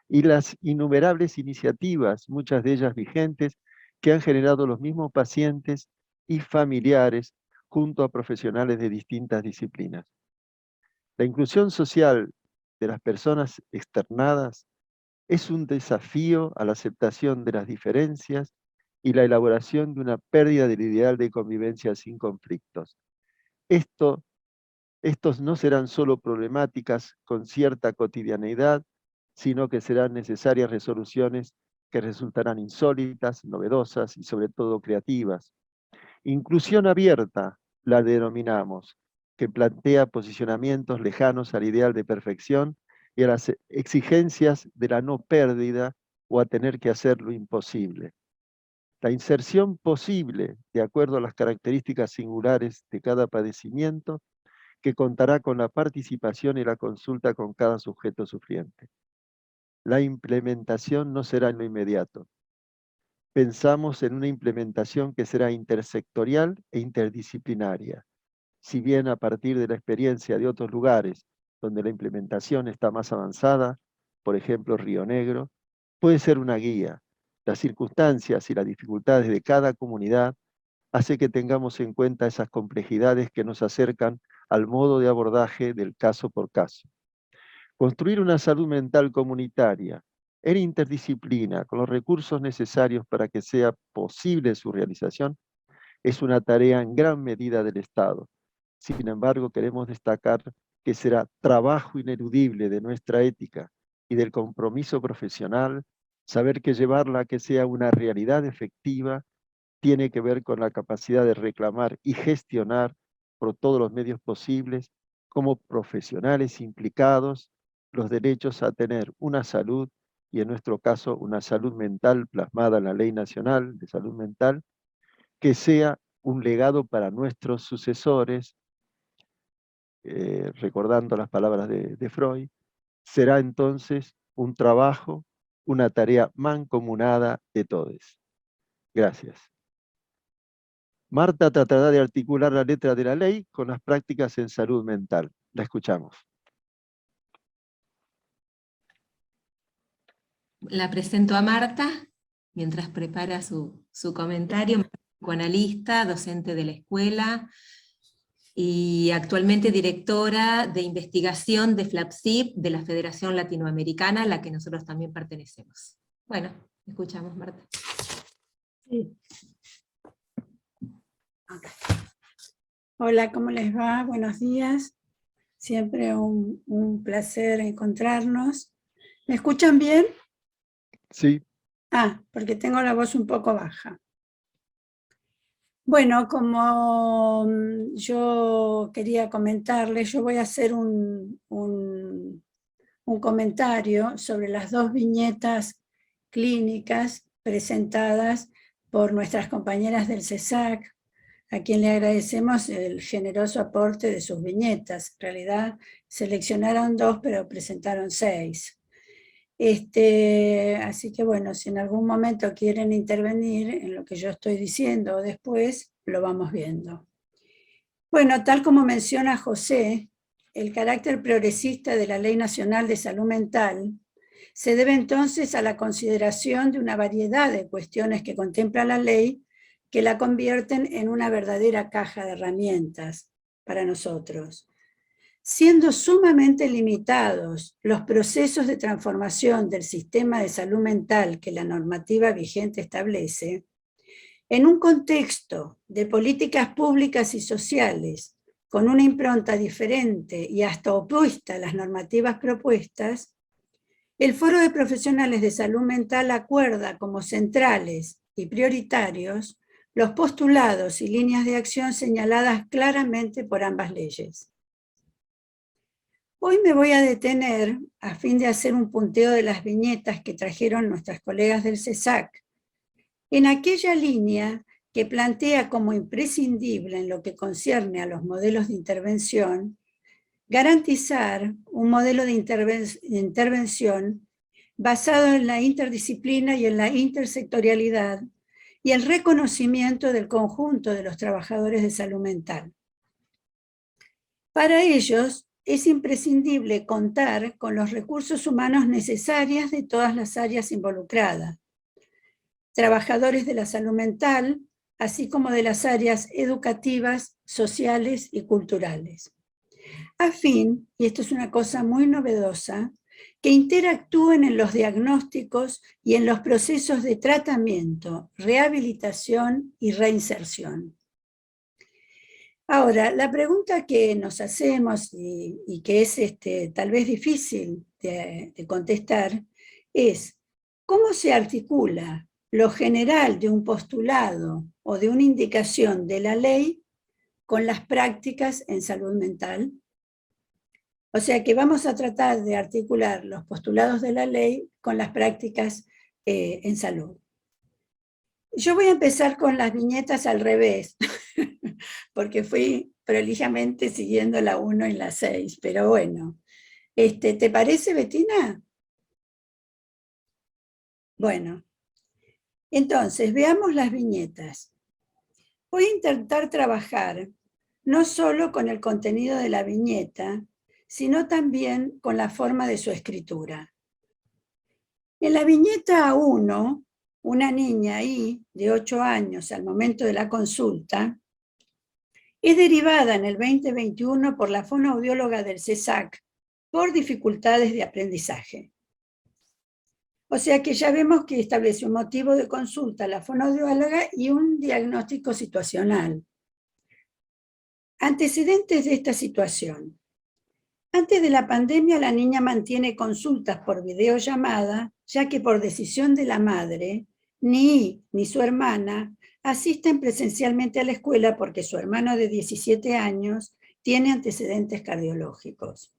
y las innumerables iniciativas, muchas de ellas vigentes, que han generado los mismos pacientes y familiares junto a profesionales de distintas disciplinas. La inclusión social de las personas externadas es un desafío a la aceptación de las diferencias y la elaboración de una pérdida del ideal de convivencia sin conflictos. Estos no serán solo problemáticas con cierta cotidianeidad, sino que serán necesarias resoluciones que resultarán insólitas, novedosas y sobre todo creativas. Inclusión abierta la denominamos, que plantea posicionamientos lejanos al ideal de perfección y a las exigencias de la no pérdida o a tener que hacer lo imposible. La inserción posible, de acuerdo a las características singulares de cada padecimiento, que contará con la participación y la consulta con cada sujeto sufriente. La implementación no será en lo inmediato. Pensamos en una implementación que será intersectorial e interdisciplinaria. Si bien a partir de la experiencia de otros lugares donde la implementación está más avanzada, por ejemplo Río Negro, puede ser una guía. Las circunstancias y las dificultades de cada comunidad hace que tengamos en cuenta esas complejidades que nos acercan al modo de abordaje del caso por caso. Construir una salud mental comunitaria en interdisciplina, con los recursos necesarios para que sea posible su realización, es una tarea en gran medida del Estado. Sin embargo, queremos destacar que será trabajo ineludible de nuestra ética y del compromiso profesional, saber que llevarla a que sea una realidad efectiva tiene que ver con la capacidad de reclamar y gestionar por todos los medios posibles, como profesionales implicados, los derechos a tener una salud, y en nuestro caso una salud mental plasmada en la Ley Nacional de Salud Mental, que sea un legado para nuestros sucesores, recordando las palabras de Freud, será entonces un trabajo, una tarea mancomunada de todos. Gracias. Marta tratará de articular la letra de la ley con las prácticas en salud mental. La escuchamos. La presento a Marta. mientras prepara su comentario, psicoanalista, docente de la escuela, y actualmente directora de investigación de FLAPSIP, de la Federación Latinoamericana, a la que nosotros también pertenecemos. Bueno, escuchamos, Marta. Sí. Hola, ¿cómo les va? Buenos días. Siempre un placer encontrarnos. ¿Me escuchan bien? Sí. Ah, porque tengo la voz un poco baja. Bueno, como yo quería comentarles, yo voy a hacer un comentario sobre las dos viñetas clínicas presentadas por nuestras compañeras del CESAC, a quien le agradecemos el generoso aporte de sus viñetas. En realidad seleccionaron 2, pero presentaron 6. Así que bueno, si en algún momento quieren intervenir en lo que yo estoy diciendo o después, lo vamos viendo. Bueno, tal como menciona José, el carácter progresista de la Ley Nacional de Salud Mental se debe entonces a la consideración de una variedad de cuestiones que contempla la ley que la convierten en una verdadera caja de herramientas para nosotros. Siendo sumamente limitados los procesos de transformación del sistema de salud mental que la normativa vigente establece, en un contexto de políticas públicas y sociales con una impronta diferente y hasta opuesta a las normativas propuestas, el Foro de Profesionales de Salud Mental acuerda como centrales y prioritarios los postulados y líneas de acción señaladas claramente por ambas leyes. Hoy me voy a detener, a fin de hacer un punteo de las viñetas que trajeron nuestras colegas del CESAC, en aquella línea que plantea como imprescindible en lo que concierne a los modelos de intervención, garantizar un modelo de intervención basado en la interdisciplina y en la intersectorialidad y el reconocimiento del conjunto de los trabajadores de salud mental. Para ellos, es imprescindible contar con los recursos humanos necesarios de todas las áreas involucradas, trabajadores de la salud mental, así como de las áreas educativas, sociales y culturales, a fin, y esto es una cosa muy novedosa, que interactúen en los diagnósticos y en los procesos de tratamiento, rehabilitación y reinserción. Ahora, la pregunta que nos hacemos y que es tal vez difícil de contestar es, ¿cómo se articula lo general de un postulado o de una indicación de la ley con las prácticas en salud mental? O sea que vamos a tratar de articular los postulados de la ley con las prácticas en salud. Yo voy a empezar con las viñetas al revés, porque fui prolijamente siguiendo la 1 y la 6, pero bueno. ¿Te parece, Betina? Bueno, entonces veamos las viñetas. Voy a intentar trabajar no solo con el contenido de la viñeta, sino también con la forma de su escritura. En la viñeta 1, una niña I, de 8 años al momento de la consulta, es derivada en el 2021 por la fonoaudióloga del CESAC por dificultades de aprendizaje. O sea que ya vemos que establece un motivo de consulta a la fonoaudióloga y un diagnóstico situacional. Antecedentes de esta situación. Antes de la pandemia, la niña mantiene consultas por videollamada, ya que por decisión de la madre, ni su hermana asisten presencialmente a la escuela porque su hermano de 17 años tiene antecedentes cardiológicos.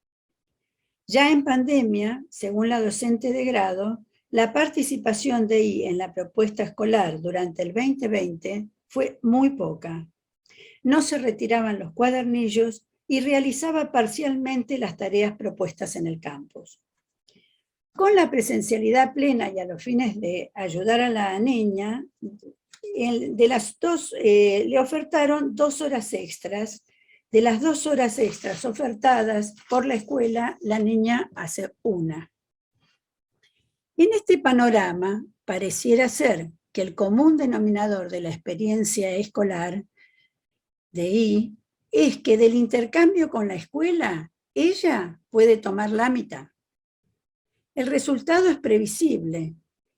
Ya en pandemia, según la docente de grado, la participación de I en la propuesta escolar durante el 2020 fue muy poca. No se retiraban los cuadernillos y realizaba parcialmente las tareas propuestas en el campus. Con la presencialidad plena y a los fines de ayudar a la niña, le ofertaron 2 horas extras. De las 2 horas extras ofertadas por la escuela, la niña hace 1. En este panorama, pareciera ser que el común denominador de la experiencia escolar de I es que del intercambio con la escuela, ella puede tomar la mitad. El resultado es previsible.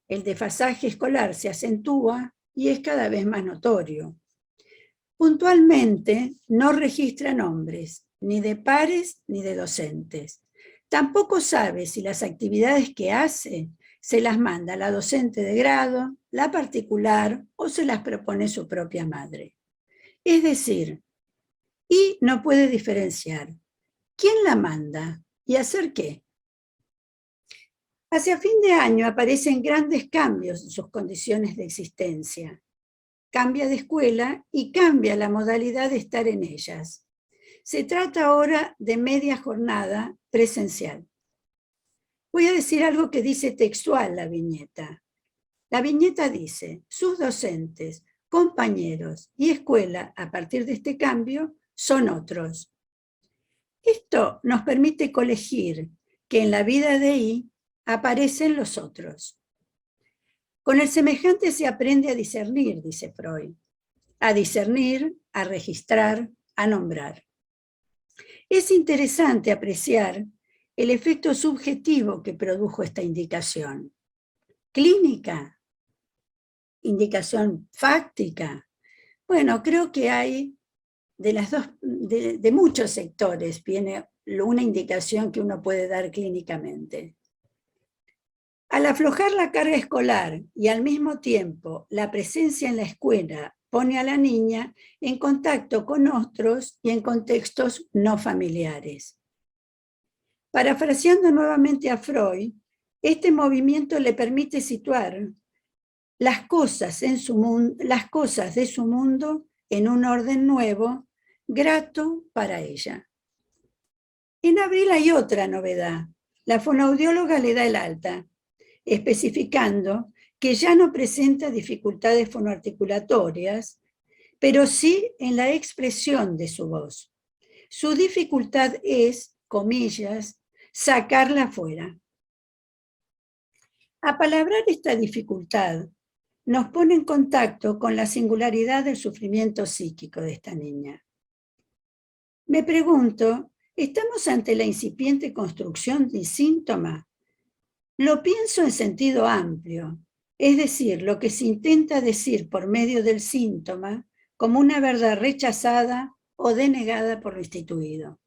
El desfasaje escolar se acentúa y es cada vez más notorio. Puntualmente no registra nombres, ni de pares ni de docentes. Tampoco sabe si las actividades que hace se las manda la docente de grado, la particular o se las propone su propia madre. Es decir, y no puede diferenciar quién la manda y hacer qué. Hacia fin de año aparecen grandes cambios en sus condiciones de existencia. Cambia de escuela y cambia la modalidad de estar en ellas. Se trata ahora de media jornada presencial. Voy a decir algo que dice textual la viñeta. La viñeta dice, sus docentes, compañeros y escuela a partir de este cambio son otros. Esto nos permite colegir que en la vida de I aparecen los otros. Con el semejante se aprende a discernir, dice Freud. A discernir, a registrar, a nombrar. Es interesante apreciar el efecto subjetivo que produjo esta indicación. Clínica, indicación fáctica. Bueno, creo que hay de muchos sectores viene una indicación que uno puede dar clínicamente. Al aflojar la carga escolar y al mismo tiempo la presencia en la escuela pone a la niña en contacto con otros y en contextos no familiares. Parafraseando nuevamente a Freud, este movimiento le permite situar las cosas de su mundo en un orden nuevo, grato para ella. En abril hay otra novedad. La fonoaudióloga le da el alta, especificando que ya no presenta dificultades fonoarticulatorias, pero sí en la expresión de su voz. Su dificultad es, comillas, sacarla afuera. Apalabrar esta dificultad nos pone en contacto con la singularidad del sufrimiento psíquico de esta niña. Me pregunto, ¿estamos ante la incipiente construcción de síntoma? Lo pienso en sentido amplio, es decir, lo que se intenta decir por medio del síntoma como una verdad rechazada o denegada por lo instituido.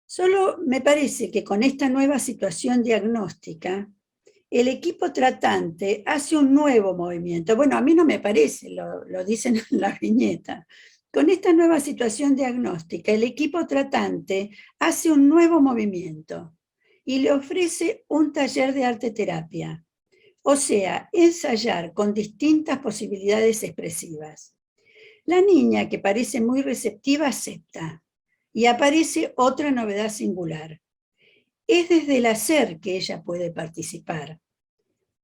Solo me parece que con esta nueva situación diagnóstica, el equipo tratante hace un nuevo movimiento. Bueno, a mí no me parece, lo dicen en la viñeta. Con esta nueva situación diagnóstica, el equipo tratante hace un nuevo movimiento y le ofrece un taller de arte-terapia, o sea, ensayar con distintas posibilidades expresivas. La niña, que parece muy receptiva, acepta, y aparece otra novedad singular. Es desde el hacer que ella puede participar.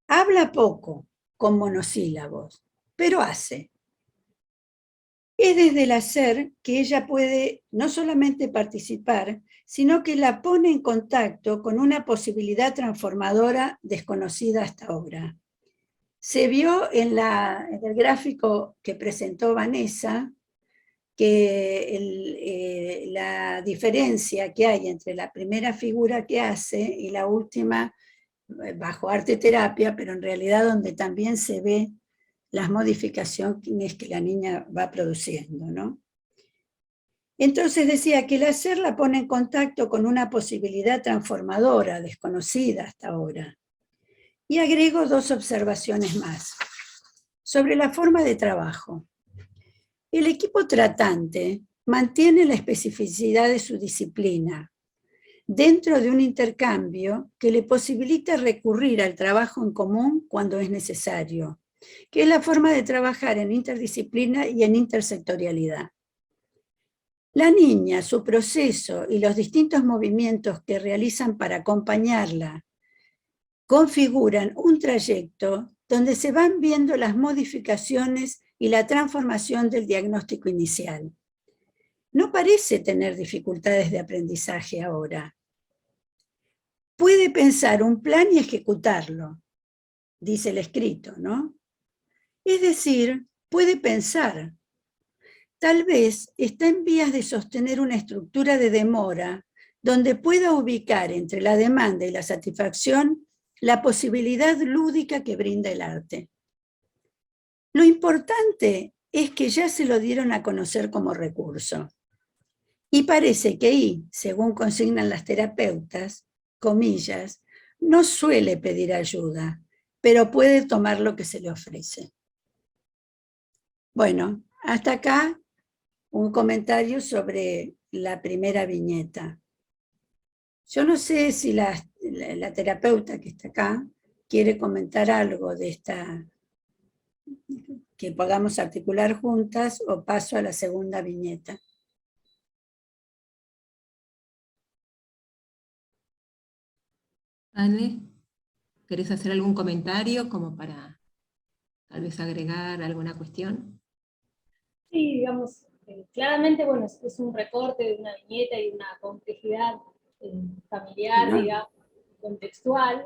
Habla poco, con monosílabos, pero hace. Es desde el hacer que ella puede no solamente participar, sino que la pone en contacto con una posibilidad transformadora desconocida hasta ahora. Se vio en el gráfico que presentó Vanessa que la diferencia que hay entre la primera figura que hace y la última bajo arte terapia, pero en realidad donde también se ve las modificaciones que la niña va produciendo, ¿no? Entonces decía que el hacer la pone en contacto con una posibilidad transformadora, desconocida hasta ahora. Y agrego dos observaciones más. Sobre la forma de trabajo. El equipo tratante mantiene la especificidad de su disciplina dentro de un intercambio que le posibilita recurrir al trabajo en común cuando es necesario, que es la forma de trabajar en interdisciplina y en intersectorialidad. La niña, su proceso y los distintos movimientos que realizan para acompañarla configuran un trayecto donde se van viendo las modificaciones y la transformación del diagnóstico inicial. No parece tener dificultades de aprendizaje ahora. Puede pensar un plan y ejecutarlo. dice el escrito, ¿no? Es decir, puede pensar. Tal vez está en vías de sostener una estructura de demora donde pueda ubicar entre la demanda y la satisfacción la posibilidad lúdica que brinda el arte. Lo importante es que ya se lo dieron a conocer como recurso. Y parece que ahí, según consignan las terapeutas, comillas, no suele pedir ayuda, pero puede tomar lo que se le ofrece. Bueno, hasta acá un comentario sobre la primera viñeta. Yo no sé si la terapeuta que está acá quiere comentar algo de esta, que podamos articular juntas, o paso a la segunda viñeta. Anne, ¿querés hacer algún comentario como para tal vez agregar alguna cuestión? Sí, digamos, claramente, bueno, es un recorte de una viñeta y una complejidad familiar, No. digamos, contextual,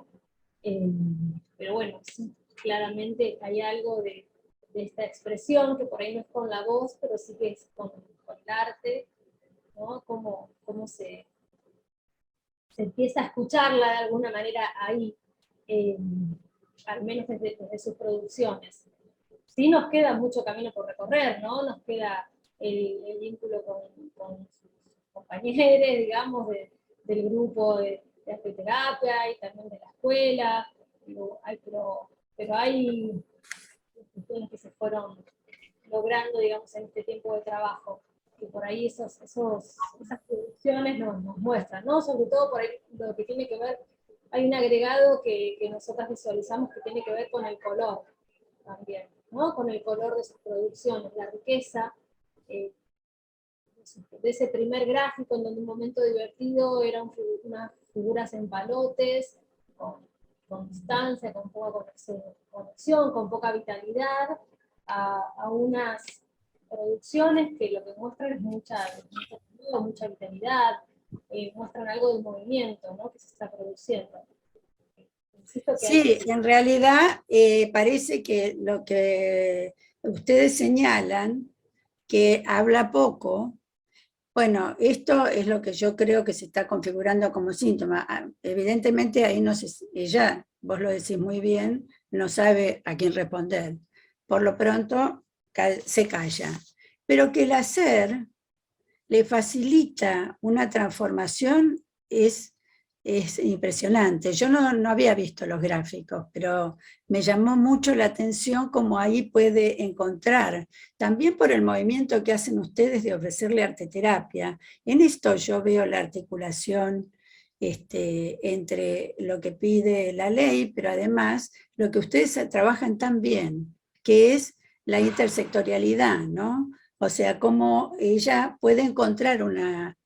pero bueno, sí, claramente hay algo de esta expresión que por ahí no es con la voz, pero sí que es con el arte, ¿no? Cómo se empieza a escucharla de alguna manera ahí, al menos desde sus producciones. Sí nos queda mucho camino por recorrer, ¿no? Nos queda el vínculo con sus compañeros, digamos, del grupo de arteterapia y también de la escuela, pero hay cuestiones que se fueron logrando, digamos, en este tiempo de trabajo, que por ahí esas producciones nos muestran, ¿no? Sobre todo por ahí lo que tiene que ver, hay un agregado que nosotras visualizamos que tiene que ver con el color también, ¿no? Con el color de sus producciones, la riqueza de ese primer gráfico en donde un momento divertido eran unas figuras en palotes, con distancia, con poca conexión, con poca vitalidad, a unas producciones que lo que muestran es mucha vitalidad, muestran algo de movimiento, ¿no? Que se está produciendo. Sí, en realidad parece que lo que ustedes señalan, que habla poco, bueno, esto es lo que yo creo que se está configurando como síntoma. Evidentemente ahí no sé, ella, vos lo decís muy bien, no sabe a quién responder. Por lo pronto se calla. Pero que el hacer le facilita una transformación es impresionante. Yo no había visto los gráficos, pero me llamó mucho la atención cómo ahí puede encontrar, también por el movimiento que hacen ustedes de ofrecerle arteterapia. En esto yo veo la articulación entre lo que pide la ley, pero además lo que ustedes trabajan tan bien, que es la intersectorialidad, ¿no? O sea, cómo ella puede encontrar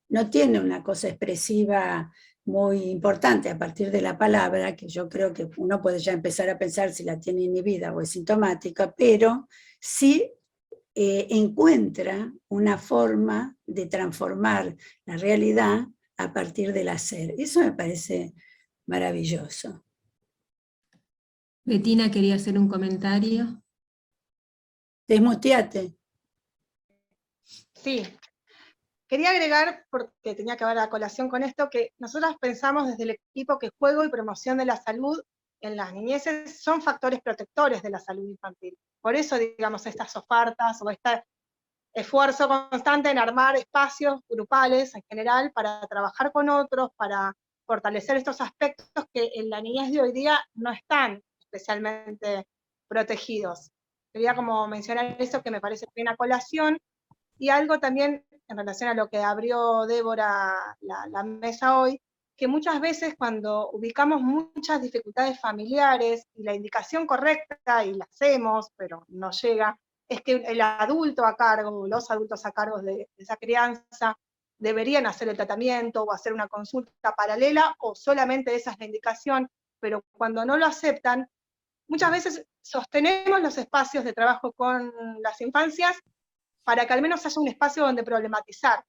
no tiene una cosa expresiva muy importante a partir de la palabra, que yo creo que uno puede ya empezar a pensar si la tiene inhibida o es sintomática, pero sí encuentra una forma de transformar la realidad a partir del hacer. Eso me parece maravilloso. Bettina quería hacer un comentario. Desmuteate. Sí. Quería agregar, porque tenía que ver la colación con esto, que nosotros pensamos desde el equipo que juego y promoción de la salud en las niñeces son factores protectores de la salud infantil. Por eso, digamos, estas ofertas o este esfuerzo constante en armar espacios grupales en general para trabajar con otros, para fortalecer estos aspectos que en la niñez de hoy día no están especialmente protegidos. Quería como mencionar eso que me parece bien a colación, y algo también en relación a lo que abrió Débora la mesa hoy, que muchas veces cuando ubicamos muchas dificultades familiares y la indicación correcta, y la hacemos, pero no llega, es que el adulto a cargo, los adultos a cargo de esa crianza, deberían hacer el tratamiento o hacer una consulta paralela, o solamente esa es la indicación, pero cuando no lo aceptan, muchas veces sostenemos los espacios de trabajo con las infancias para que al menos haya un espacio donde problematizar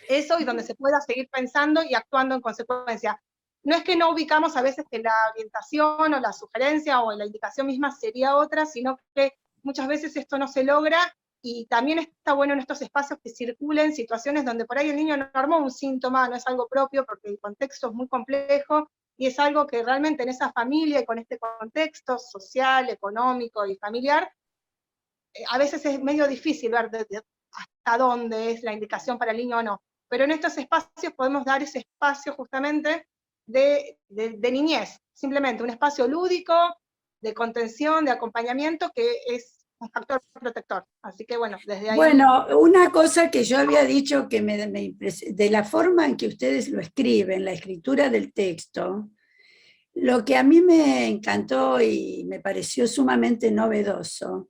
eso y donde se pueda seguir pensando y actuando en consecuencia. no es que no ubicamos a veces que la orientación o la sugerencia o la indicación misma sería otra, sino que muchas veces esto no se logra, y también está bueno en estos espacios que circulen situaciones donde por ahí el niño no armó un síntoma, no es algo propio, porque el contexto es muy complejo, y es algo que realmente en esa familia y con este contexto social, económico y familiar, a veces es medio difícil ver hasta dónde es la indicación para el niño o no. Pero en estos espacios podemos dar ese espacio justamente de niñez, simplemente un espacio lúdico, de contención, de acompañamiento, que es un factor protector. Así que bueno, desde ahí... Bueno, una cosa que yo había dicho que de la forma en que ustedes lo escriben, la escritura del texto, lo que a mí me encantó y me pareció sumamente novedoso,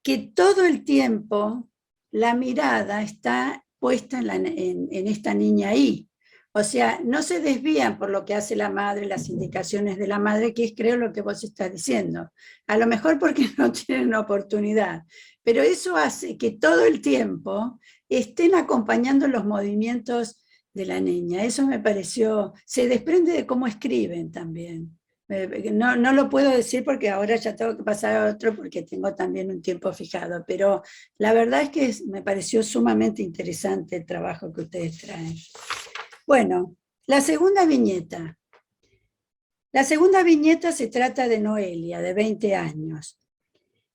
que todo el tiempo la mirada está puesta en esta niña ahí. O sea, no se desvían por lo que hace la madre, las indicaciones de la madre, que es creo lo que vos estás diciendo. A lo mejor porque no tienen oportunidad, pero eso hace que todo el tiempo estén acompañando los movimientos de la niña. Eso me pareció, se desprende de cómo escriben también. No lo puedo decir porque ahora ya tengo que pasar a otro porque tengo también un tiempo fijado, pero la verdad es que me pareció sumamente interesante el trabajo que ustedes traen. Bueno, la segunda viñeta. La segunda viñeta se trata de Noelia, de 20 años.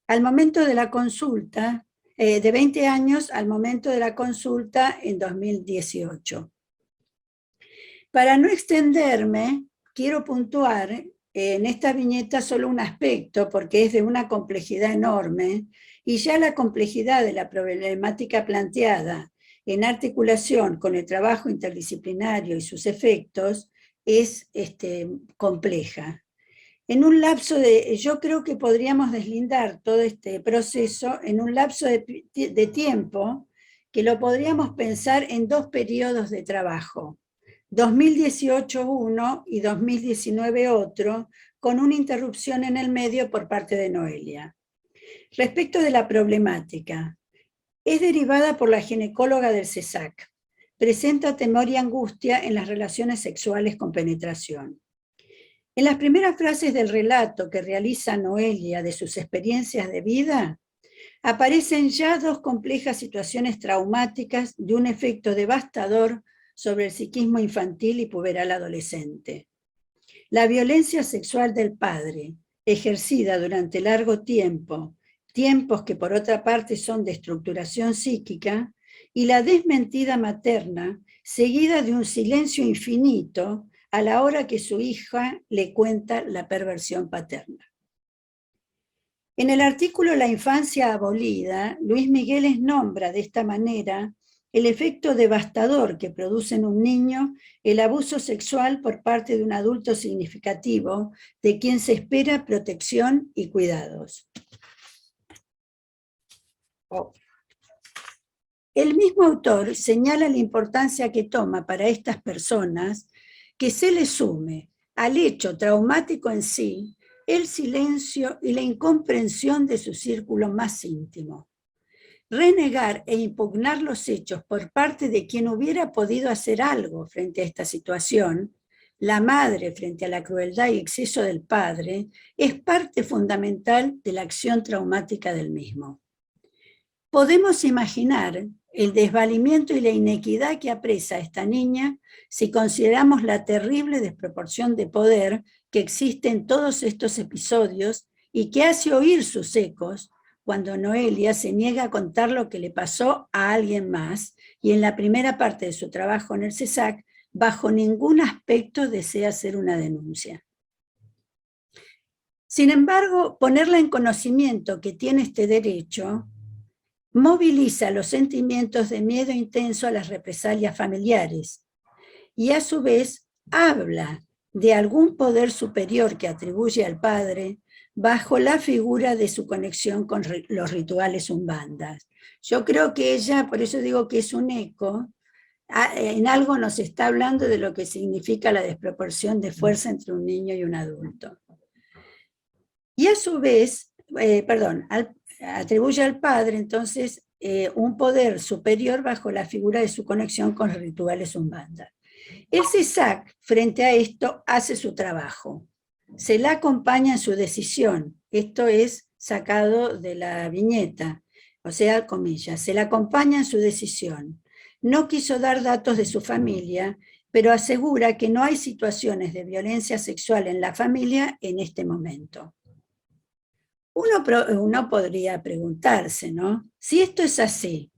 Al momento de la consulta, de 20 años al momento de la consulta en 2018. Para no extenderme, quiero puntuar en esta viñeta solo un aspecto, porque es de una complejidad enorme, y ya la complejidad de la problemática planteada en articulación con el trabajo interdisciplinario y sus efectos es compleja. En un lapso yo creo que podríamos deslindar todo este proceso en un lapso de tiempo que lo podríamos pensar en dos periodos de trabajo. 2018 uno y 2019 otro, con una interrupción en el medio por parte de Noelia. Respecto de la problemática, es derivada por la ginecóloga del CESAC. Presenta temor y angustia en las relaciones sexuales con penetración. En las primeras frases del relato que realiza Noelia de sus experiencias de vida, aparecen ya dos complejas situaciones traumáticas de un efecto devastador sobre el psiquismo infantil y puberal adolescente. La violencia sexual del padre, ejercida durante largo tiempo, tiempos que por otra parte son de estructuración psíquica, y la desmentida materna, seguida de un silencio infinito a la hora que su hija le cuenta la perversión paterna. En el artículo La infancia abolida, Luis Migueles nombra de esta manera el efecto devastador que produce en un niño el abuso sexual por parte de un adulto significativo de quien se espera protección y cuidados. El mismo autor señala la importancia que toma para estas personas que se le sume al hecho traumático en sí el silencio y la incomprensión de su círculo más íntimo. Renegar e impugnar los hechos por parte de quien hubiera podido hacer algo frente a esta situación, la madre frente a la crueldad y exceso del padre, es parte fundamental de la acción traumática del mismo. Podemos imaginar el desvalimiento y la inequidad que apresa a esta niña si consideramos la terrible desproporción de poder que existe en todos estos episodios y que hace oír sus ecos cuando Noelia se niega a contar lo que le pasó a alguien más y en la primera parte de su trabajo en el CESAC bajo ningún aspecto desea hacer una denuncia. Sin embargo, ponerla en conocimiento que tiene este derecho moviliza los sentimientos de miedo intenso a las represalias familiares y a su vez habla de algún poder superior que atribuye al padre bajo la figura de su conexión con los rituales umbandas. Yo creo que ella, por eso digo que es un eco, en algo nos está hablando de lo que significa la desproporción de fuerza entre un niño y un adulto. Y a su vez, atribuye al padre entonces un poder superior bajo la figura de su conexión con rituales umbandas. El CESAC, frente a esto, hace su trabajo. Se la acompaña en su decisión. Esto es sacado de la viñeta, o sea, comillas, se la acompaña en su decisión. No quiso dar datos de su familia, pero asegura que no hay situaciones de violencia sexual en la familia en este momento. Uno podría preguntarse, ¿no? Si esto es así,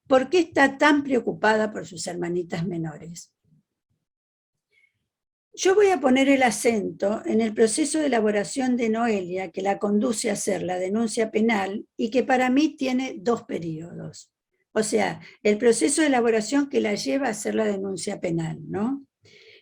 ¿por qué está tan preocupada por sus hermanitas menores? Yo voy a poner el acento en el proceso de elaboración de Noelia que la conduce a hacer la denuncia penal y que para mí tiene 2 periodos. O sea, el proceso de elaboración que la lleva a hacer la denuncia penal, ¿no?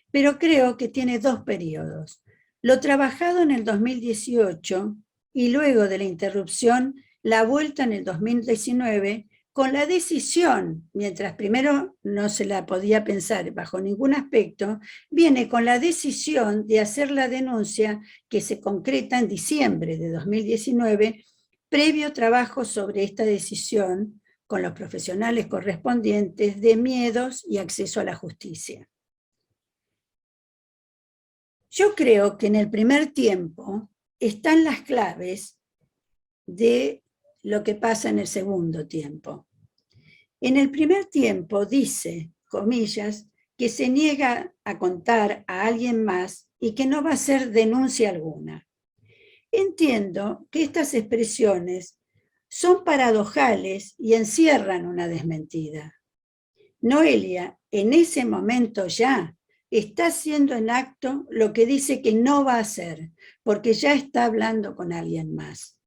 Pero creo que tiene 2 periodos. Lo trabajado en el 2018 y luego de la interrupción, la vuelta en el 2019, con la decisión, mientras primero no se la podía pensar bajo ningún aspecto, viene con la decisión de hacer la denuncia que se concreta en diciembre de 2019, previo trabajo sobre esta decisión con los profesionales correspondientes de miedos y acceso a la justicia. Yo creo que en el primer tiempo están las claves de lo que pasa en el segundo tiempo. En el primer tiempo dice, comillas, que se niega a contar a alguien más y que no va a hacer denuncia alguna. Entiendo que estas expresiones son paradojales y encierran una desmentida. Noelia, en ese momento ya, está haciendo en acto lo que dice que no va a hacer, porque ya está hablando con alguien más,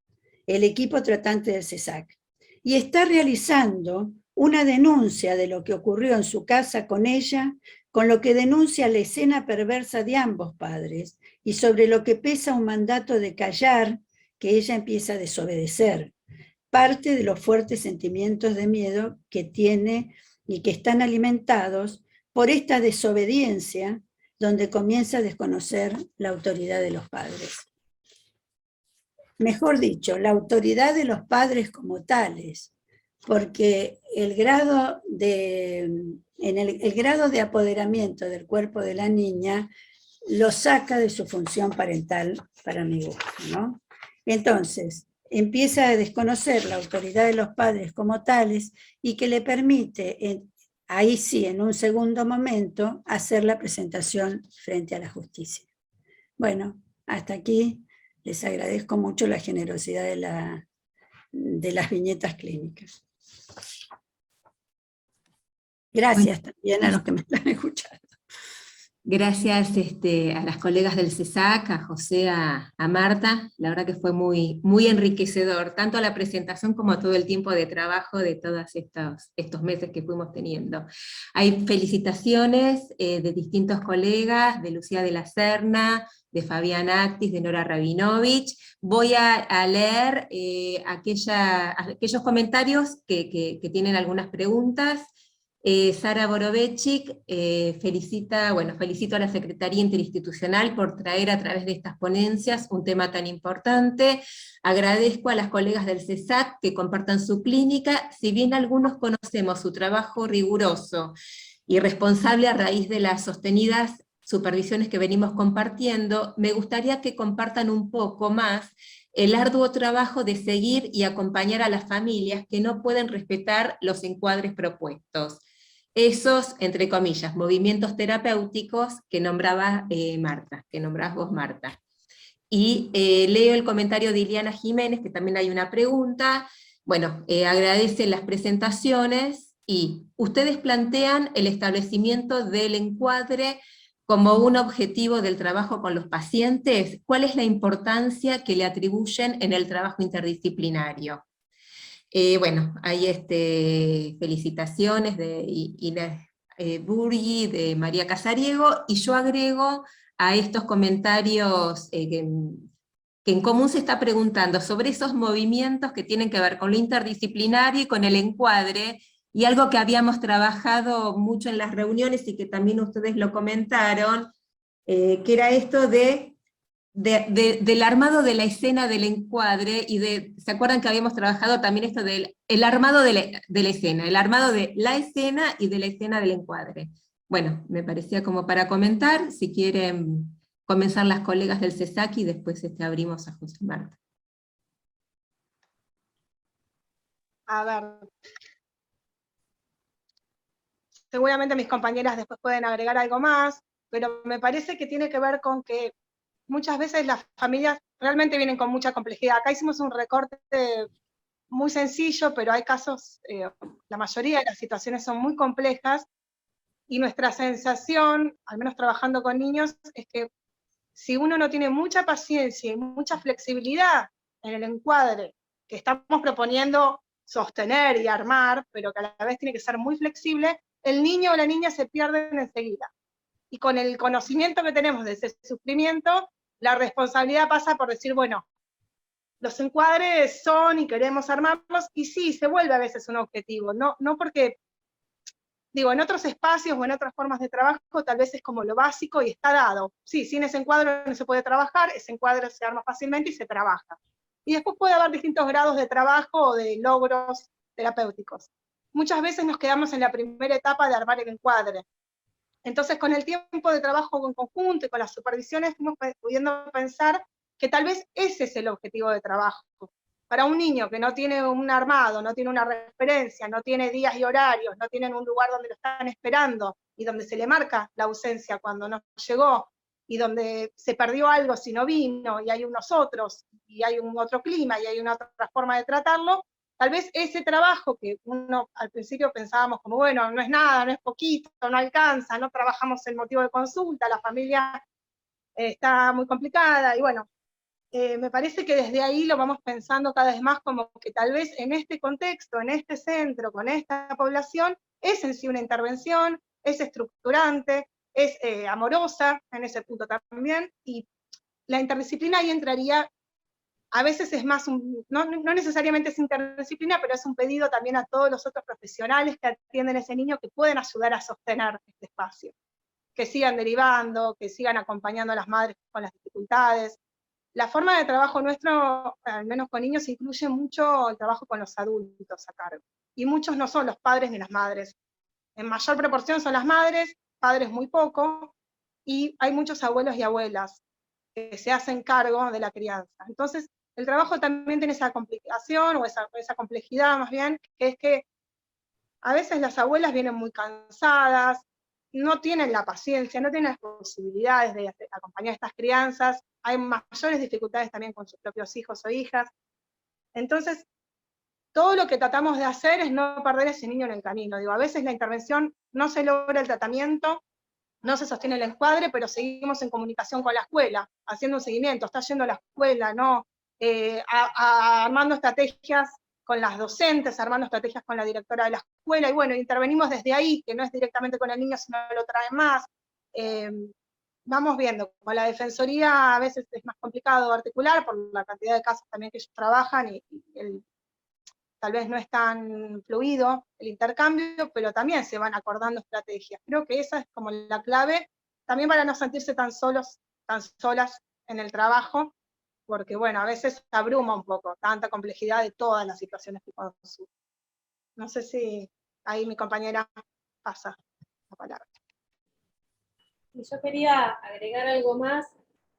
el equipo tratante del CESAC, y está realizando una denuncia de lo que ocurrió en su casa con ella, con lo que denuncia la escena perversa de ambos padres, y sobre lo que pesa un mandato de callar que ella empieza a desobedecer, parte de los fuertes sentimientos de miedo que tiene y que están alimentados por esta desobediencia, donde comienza a desconocer la autoridad de los padres. Mejor dicho, la autoridad de los padres como tales, porque el grado de apoderamiento del cuerpo de la niña lo saca de su función parental, para mi gusto, ¿no? Entonces, empieza a desconocer la autoridad de los padres como tales y que le permite, ahí sí, en un segundo momento, hacer la presentación frente a la justicia. Bueno, hasta aquí les agradezco mucho la generosidad de las viñetas clínicas. Gracias también a los que me están escuchando. Gracias a las colegas del CESAC, a José, a Marta, la verdad que fue muy, muy enriquecedor, tanto la presentación como todo el tiempo de trabajo de todos estos meses que fuimos teniendo. Hay felicitaciones de distintos colegas, de Lucía de la Serna, de Fabián Actis, de Nora Rabinovich. Voy a leer aquellos comentarios que tienen algunas preguntas. Sara Borovechik felicito a la Secretaría Interinstitucional por traer a través de estas ponencias un tema tan importante. Agradezco a las colegas del CESAC que compartan su clínica, si bien algunos conocemos su trabajo riguroso y responsable a raíz de las sostenidas supervisiones que venimos compartiendo, me gustaría que compartan un poco más el arduo trabajo de seguir y acompañar a las familias que no pueden respetar los encuadres propuestos. Esos, entre comillas, movimientos terapéuticos que nombrabas vos, Marta. Y leo el comentario de Iliana Jiménez, que también hay una pregunta. Bueno, agradece las presentaciones, y ustedes plantean el establecimiento del encuadre como un objetivo del trabajo con los pacientes. ¿Cuál es la importancia que le atribuyen en el trabajo interdisciplinario? Hay felicitaciones de Inés Burgi, de María Casariego, y yo agrego a estos comentarios que en común se está preguntando sobre esos movimientos que tienen que ver con lo interdisciplinario y con el encuadre, y algo que habíamos trabajado mucho en las reuniones y que también ustedes lo comentaron, que era esto del armado de la escena del encuadre, y ¿se acuerdan que habíamos trabajado también esto del armado de la escena, el armado de la escena y de la escena del encuadre? bueno, me parecía como para comentar, si quieren comenzar las colegas del CESAC y después abrimos a José Marta. A ver. Seguramente mis compañeras después pueden agregar algo más, pero me parece que tiene que ver con que muchas veces las familias realmente vienen con mucha complejidad. Acá hicimos un recorte muy sencillo, pero hay casos, la mayoría de las situaciones son muy complejas, y nuestra sensación, al menos trabajando con niños, es que si uno no tiene mucha paciencia y mucha flexibilidad en el encuadre que estamos proponiendo sostener y armar, pero que a la vez tiene que ser muy flexible, el niño o la niña se pierden enseguida. Y con el conocimiento que tenemos de ese sufrimiento, la responsabilidad pasa por decir, bueno, los encuadres son y queremos armarlos, y sí, se vuelve a veces un objetivo, no porque, digo, en otros espacios o en otras formas de trabajo tal vez es como lo básico y está dado. Sí, sin ese encuadre no se puede trabajar, ese encuadre se arma fácilmente y se trabaja. Y después puede haber distintos grados de trabajo o de logros terapéuticos. Muchas veces nos quedamos en la primera etapa de armar el encuadre. Entonces, con el tiempo de trabajo en conjunto y con las supervisiones, fuimos pudiendo pensar que tal vez ese es el objetivo de trabajo. Para un niño que no tiene un armado, no tiene una referencia, no tiene días y horarios, no tiene un lugar donde lo están esperando y donde se le marca la ausencia cuando no llegó, y donde se perdió algo si no vino, y hay unos otros, y hay un otro clima, y hay una otra forma de tratarlo, tal vez ese trabajo que uno al principio pensábamos como, bueno, no es nada, no es poquito, no alcanza, no trabajamos el motivo de consulta, la familia está muy complicada, y bueno, me parece que desde ahí lo vamos pensando cada vez más como que tal vez en este contexto, en este centro, con esta población, es en sí una intervención, es estructurante, es amorosa en ese punto también, y la interdisciplina ahí entraría, a veces es más, no necesariamente es interdisciplina, pero es un pedido también a todos los otros profesionales que atienden a ese niño que pueden ayudar a sostener este espacio, que sigan derivando, que sigan acompañando a las madres con las dificultades. La forma de trabajo nuestro, al menos con niños, incluye mucho el trabajo con los adultos a cargo. Y muchos no son los padres ni las madres. En mayor proporción son las madres, padres muy poco, y hay muchos abuelos y abuelas que se hacen cargo de la crianza. Entonces, el trabajo también tiene esa complicación, o esa complejidad más bien, que es que a veces las abuelas vienen muy cansadas, no tienen la paciencia, no tienen las posibilidades de acompañar a estas crianzas, hay mayores dificultades también con sus propios hijos o hijas. Entonces, todo lo que tratamos de hacer es no perder a ese niño en el camino. Digo, a veces la intervención no se logra el tratamiento, no se sostiene el encuadre, pero seguimos en comunicación con la escuela, haciendo un seguimiento, está yendo a la escuela, ¿no? Armando estrategias con las docentes, armando estrategias con la directora de la escuela, y bueno, intervenimos desde ahí, que no es directamente con el niño, sino lo trae más. Vamos viendo, con la defensoría a veces es más complicado articular por la cantidad de casos también que ellos trabajan, y tal vez no es tan fluido el intercambio, pero también se van acordando estrategias. Creo que esa es como la clave, también para no sentirse tan solos, tan solas en el trabajo, porque bueno, a veces abruma un poco tanta complejidad de todas las situaciones que consumen. No sé si ahí mi compañera pasa la palabra. Y yo quería agregar algo más,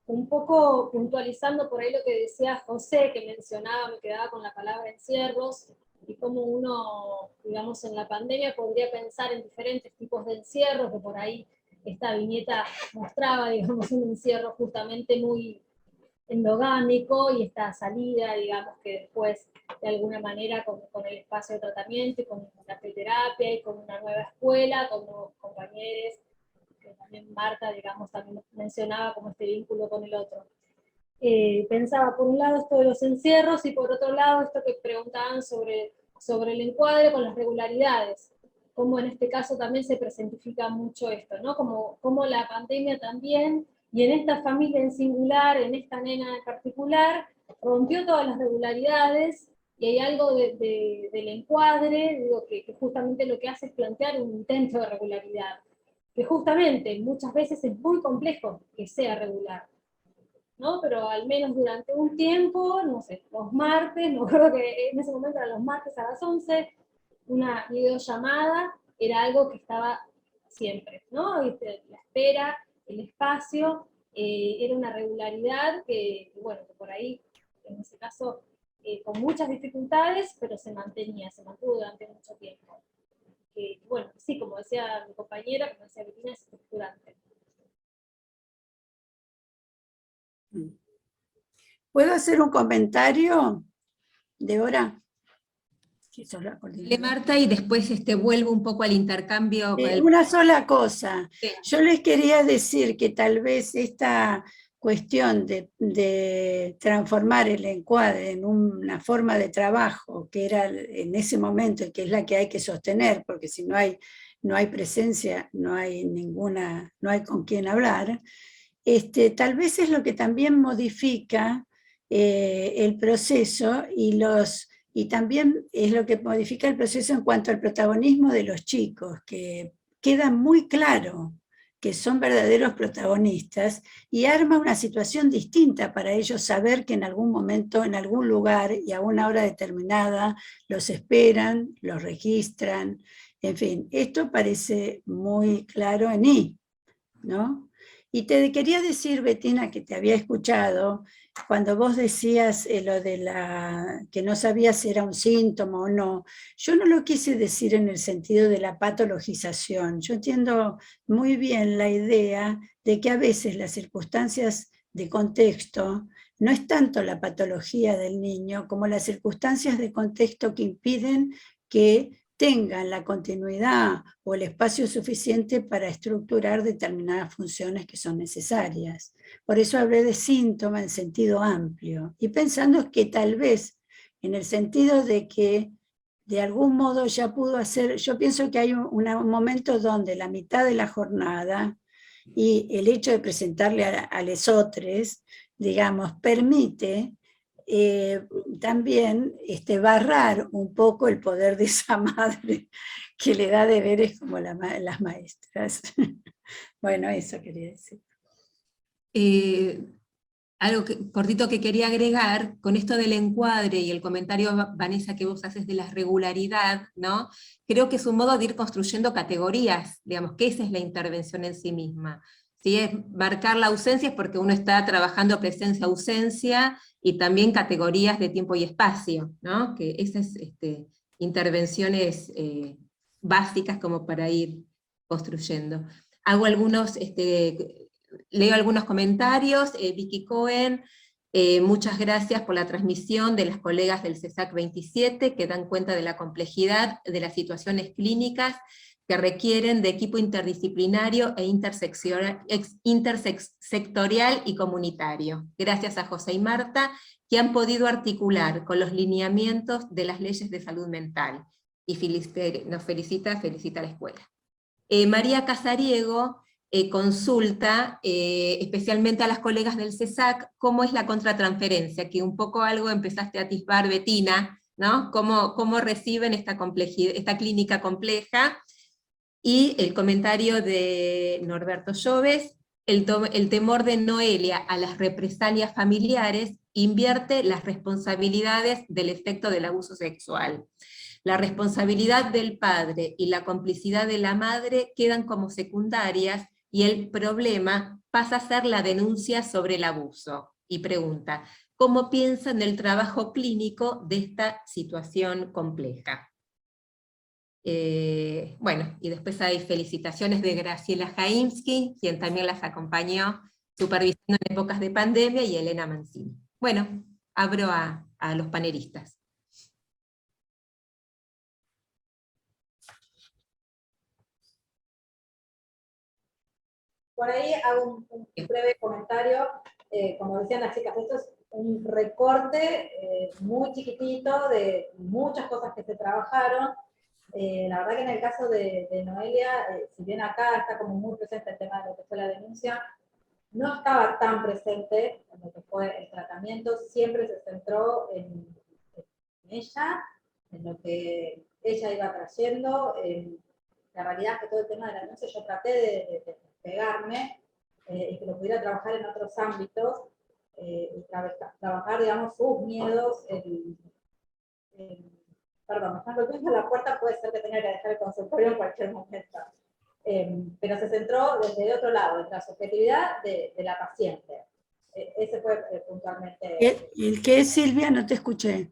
un poco puntualizando por ahí lo que decía José, que mencionaba, me quedaba con la palabra encierros, y cómo uno, digamos, en la pandemia podría pensar en diferentes tipos de encierros, que por ahí esta viñeta mostraba, digamos, un encierro justamente muy endogámico, y esta salida, digamos, que después, de alguna manera, con el espacio de tratamiento, y con la terapia, y con una nueva escuela, con nuevos compañeros, que también Marta, digamos, también mencionaba como este vínculo con el otro. Pensaba, por un lado, esto de los encierros, y por otro lado, esto que preguntaban sobre el encuadre con las regularidades, cómo en este caso también se presentifica mucho esto, ¿no? Como la pandemia también, y en esta familia en singular, en esta nena en particular, rompió todas las regularidades, y hay algo del encuadre, digo, que justamente lo que hace es plantear un intento de regularidad, que justamente muchas veces es muy complejo que sea regular, ¿no? Pero al menos durante un tiempo, no sé, los martes, me acuerdo que en ese momento eran los martes a las 11, una videollamada era algo que estaba siempre, ¿no? La espera, el espacio, era una regularidad que, bueno, que por ahí, en ese caso, con muchas dificultades, pero se mantuvo durante mucho tiempo. Bueno, sí, como decía mi compañera, como decía Bettina, es estructurante. ¿Puedo hacer un comentario, Débora? Dale, Marta, y después vuelvo un poco al intercambio con el... Una sola cosa. Sí. Yo les quería decir que tal vez esta cuestión de transformar el encuadre en una forma de trabajo, que era en ese momento y que es la que hay que sostener, porque si no hay presencia, no hay con quién hablar, tal vez es lo que también modifica el proceso y también es lo que modifica el proceso en cuanto al protagonismo de los chicos, que queda muy claro que son verdaderos protagonistas y arma una situación distinta para ellos saber que en algún momento, en algún lugar y a una hora determinada los esperan, los registran, en fin, esto parece muy claro en I, ¿no? Y te quería decir, Bettina, que te había escuchado, cuando vos decías lo de que no sabías si era un síntoma o no, yo no lo quise decir en el sentido de la patologización. Yo entiendo muy bien la idea de que a veces las circunstancias de contexto no es tanto la patología del niño como las circunstancias de contexto que impiden que tengan la continuidad o el espacio suficiente para estructurar determinadas funciones que son necesarias. Por eso hablé de síntoma en sentido amplio, y pensando que tal vez en el sentido de que de algún modo ya pudo hacer, yo pienso que hay un momento donde la mitad de la jornada y el hecho de presentarle a lesotres, digamos, permite también barrar un poco el poder de esa madre que le da deberes como las maestras. Bueno, eso quería decir. Algo cortito que quería agregar, con esto del encuadre y el comentario, Vanessa, que vos haces de la regularidad, ¿no? Creo que es un modo de ir construyendo categorías, digamos, que esa es la intervención en sí misma. Si es marcar la ausencia es porque uno está trabajando presencia-ausencia, y también categorías de tiempo y espacio, ¿no? Que esas intervenciones básicas como para ir construyendo. Hago algunos... leo algunos comentarios. Vicky Cohen, muchas gracias por la transmisión de las colegas del CESAC 27, que dan cuenta de la complejidad de las situaciones clínicas que requieren de equipo interdisciplinario e intersectorial y comunitario. Gracias a José y Marta, que han podido articular con los lineamientos de las leyes de salud mental. Y nos felicita a la escuela. María Casariego consulta, especialmente a las colegas del CESAC, cómo es la contratransferencia, que un poco algo empezaste a atisbar, Bettina, ¿no? Cómo reciben esta clínica compleja. Y el comentario de Norberto Lloves, el temor de Noelia a las represalias familiares invierte las responsabilidades del efecto del abuso sexual. La responsabilidad del padre y la complicidad de la madre quedan como secundarias y el problema pasa a ser la denuncia sobre el abuso. Y pregunta, ¿cómo piensan el trabajo clínico de esta situación compleja? Bueno, y después hay felicitaciones de Graciela Jaimsky, quien también las acompañó supervisando en épocas de pandemia, y Elena Mancini. Bueno, abro a los panelistas. Por ahí hago un breve comentario. Como decían las chicas, esto es un recorte muy chiquitito de muchas cosas que se trabajaron. La verdad que en el caso de Noelia, si bien acá está como muy presente el tema de lo que fue la denuncia, no estaba tan presente en lo que fue el tratamiento, siempre se centró en ella, en lo que ella iba trayendo. La realidad es que todo el tema de la denuncia yo traté de pegarme y que lo pudiera trabajar en otros ámbitos, y trabajar, digamos, sus miedos. Perdón, me están golpeando la puerta, puede ser que tenga que dejar el consultorio en cualquier momento. pero se centró desde otro lado, desde la subjetividad de la paciente. Ese fue puntualmente... ¿El qué es, Silvia? No te escuché.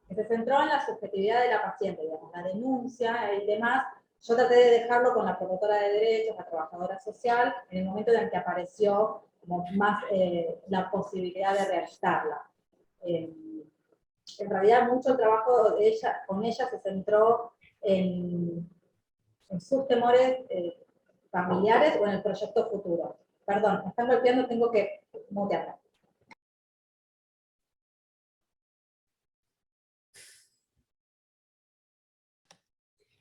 Que se centró en la subjetividad de la paciente, digamos, la denuncia y demás. Yo traté de dejarlo con la promotora de derechos, la trabajadora social, en el momento en el que apareció como más la posibilidad de realizarla. En realidad mucho el trabajo de ella, con ella se centró en sus temores familiares o en el proyecto futuro. Perdón, me están golpeando, tengo que mutearla.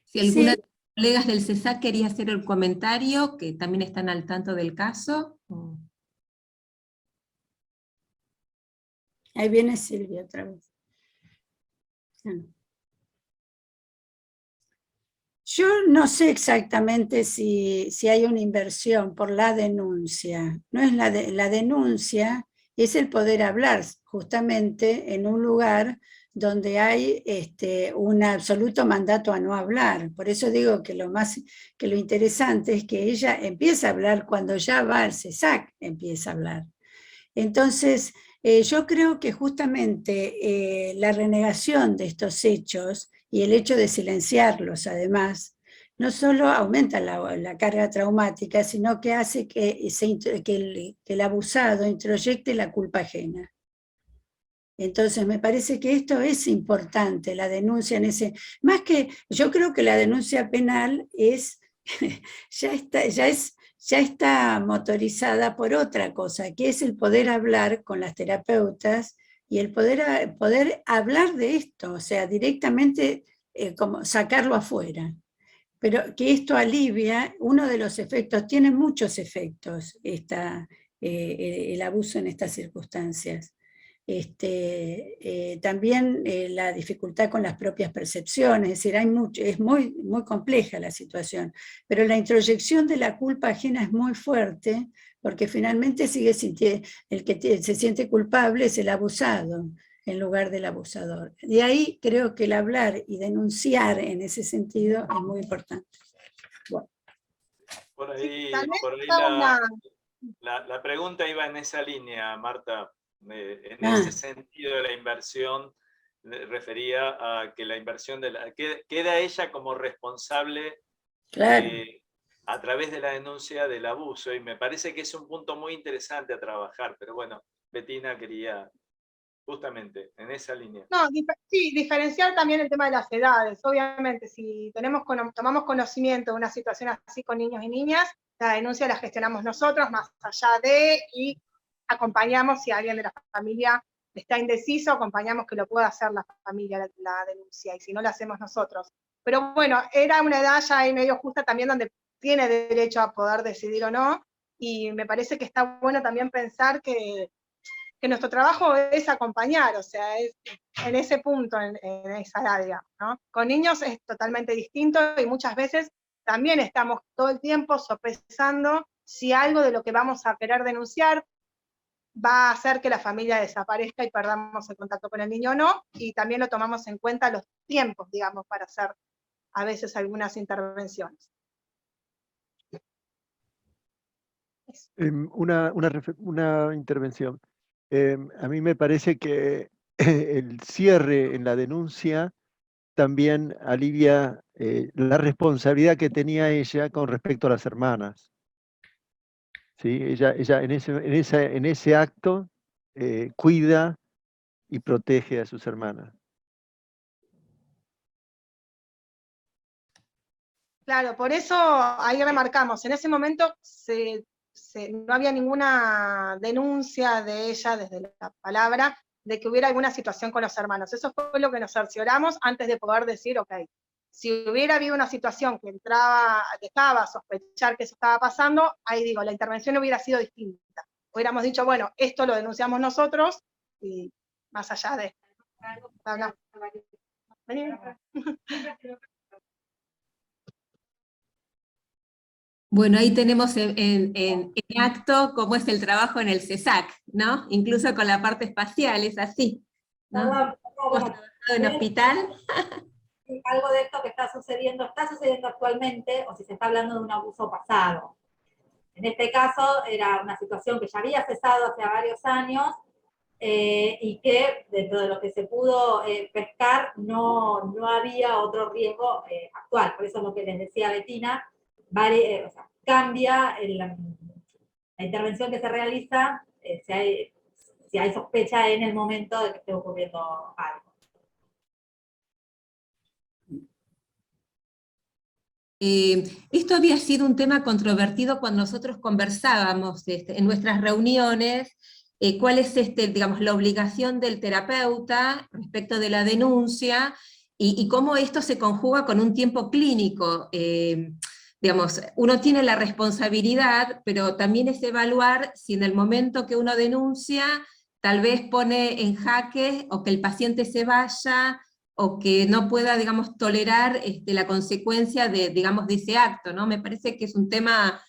Si alguna Sí. de las colegas del CESAC quería hacer el comentario, que también están al tanto del caso. Ahí viene Silvia otra vez. Yo no sé exactamente si hay una inversión por la denuncia. No es la denuncia, es el poder hablar justamente en un lugar donde hay un absoluto mandato a no hablar. Por eso digo que lo interesante es que ella empieza a hablar cuando ya va al CESAC, empieza a hablar. Entonces, yo creo que justamente la renegación de estos hechos y el hecho de silenciarlos, además, no solo aumenta la carga traumática, sino que hace que el abusado introyecte la culpa ajena. Entonces, me parece que esto es importante, la denuncia en ese... Más que, yo creo que la denuncia penal es, ya está motorizada por otra cosa, que es el poder hablar con las terapeutas y el poder hablar de esto, o sea, directamente como sacarlo afuera. Pero que esto alivia, uno de los efectos, tiene muchos efectos el abuso en estas circunstancias. También la dificultad con las propias percepciones, es decir, es muy, muy compleja la situación, pero la introyección de la culpa ajena es muy fuerte, porque finalmente el que se siente culpable es el abusado, en lugar del abusador. De ahí creo que el hablar y denunciar en ese sentido es muy importante. Bueno. Por ahí, la pregunta iba en esa línea, Marta. En ese sentido, la inversión refería a que la inversión queda ella como responsable, claro, a través de la denuncia del abuso, y me parece que es un punto muy interesante a trabajar, pero bueno, Bettina quería justamente en esa línea. No, sí, diferenciar también el tema de las edades. Obviamente, si tomamos conocimiento de una situación así con niños y niñas, la denuncia la gestionamos nosotros, más allá de, y acompañamos si alguien de la familia está indeciso, acompañamos que lo pueda hacer la familia la denuncia, y si no, la hacemos nosotros. Pero bueno, era una edad ya ahí medio justa también donde tiene derecho a poder decidir o no, y me parece que está bueno también pensar que nuestro trabajo es acompañar, o sea, es en ese punto, en esa área, ¿no? Con niños es totalmente distinto, y muchas veces también estamos todo el tiempo sopesando si algo de lo que vamos a querer denunciar va a hacer que la familia desaparezca y perdamos el contacto con el niño o no, y también lo tomamos en cuenta los tiempos, digamos, para hacer a veces algunas intervenciones. Una intervención. A mí me parece que el cierre en la denuncia también alivia la responsabilidad que tenía ella con respecto a las hermanas. ¿Sí? Ella en ese acto cuida y protege a sus hermanas. Claro, por eso ahí remarcamos, en ese momento no había ninguna denuncia de ella desde la palabra de que hubiera alguna situación con los hermanos. Eso fue lo que nos cercioramos antes de poder decir, ok, si hubiera habido una situación que dejaba sospechar que eso estaba pasando, ahí digo, la intervención hubiera sido distinta. Hubiéramos dicho, bueno, esto lo denunciamos nosotros, y más allá de... Bueno, ahí tenemos en acto cómo es el trabajo en el CESAC, ¿no? Incluso con la parte espacial, es así, ¿no? ¿Hemos trabajado en hospital? si algo de esto que está sucediendo actualmente, o si se está hablando de un abuso pasado. En este caso era una situación que ya había cesado hace varios años, y que dentro de lo que se pudo pescar no había otro riesgo actual. Por eso es lo que les decía Bettina, o sea, cambia la intervención que se realiza si hay sospecha en el momento de que esté ocurriendo algo. Esto había sido un tema controvertido cuando nosotros conversábamos en nuestras reuniones, cuál es digamos, la obligación del terapeuta respecto de la denuncia, y cómo esto se conjuga con un tiempo clínico. Digamos, uno tiene la responsabilidad, pero también es evaluar si en el momento que uno denuncia, tal vez pone en jaque o que el paciente se vaya, o que no pueda, digamos, tolerar la consecuencia digamos, de ese acto, ¿no? Me parece que es un tema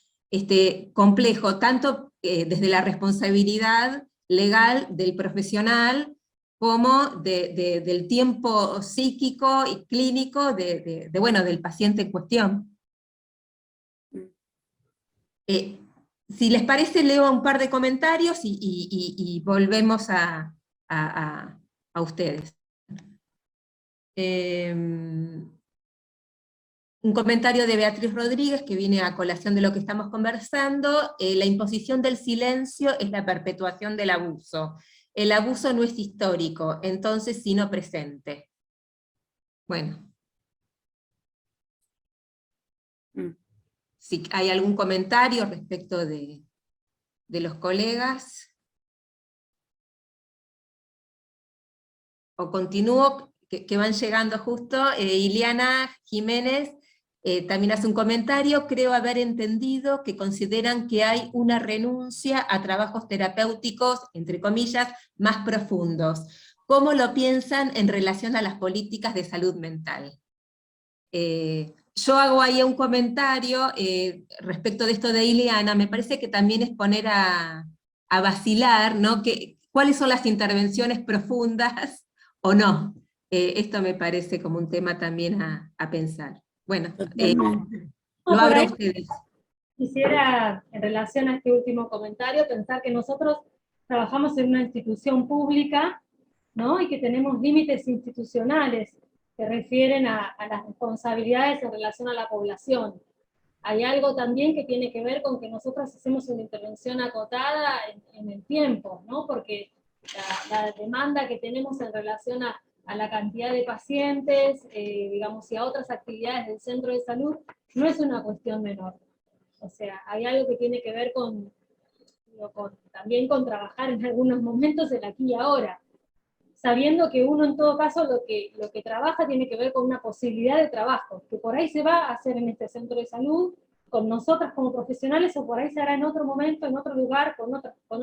complejo, tanto desde la responsabilidad legal del profesional, como del tiempo psíquico y clínico bueno, del paciente en cuestión. Si les parece, leo un par de comentarios y volvemos a ustedes. Un comentario de Beatriz Rodríguez, que viene a colación de lo que estamos conversando: la imposición del silencio es la perpetuación del abuso. El abuso no es histórico, entonces sino presente. Bueno. Si hay algún comentario respecto de los colegas. O continúo, que van llegando justo. Ileana Jiménez también hace un comentario: creo haber entendido que consideran que hay una renuncia a trabajos terapéuticos, entre comillas, más profundos. ¿Cómo lo piensan en relación a las políticas de salud mental? Yo hago ahí un comentario respecto de esto de Ileana. Me parece que también es poner a vacilar, ¿no? ¿Cuáles son las intervenciones profundas o no? Esto me parece como un tema también a pensar. Bueno, lo abro a ustedes. Quisiera, en relación a este último comentario, pensar que nosotros trabajamos en una institución pública, ¿no? Y que tenemos límites institucionales que refieren a las responsabilidades en relación a la población. Hay algo también que tiene que ver con que nosotros hacemos una intervención acotada en el tiempo, ¿no? Porque la demanda que tenemos en relación a la cantidad de pacientes, digamos, y a otras actividades del centro de salud, no es una cuestión menor. O sea, hay algo que tiene que ver también con trabajar en algunos momentos el aquí y ahora, sabiendo que uno en todo caso lo que trabaja tiene que ver con una posibilidad de trabajo, que por ahí se va a hacer en este centro de salud, con nosotras como profesionales, o por ahí se hará en otro momento, en otro lugar, con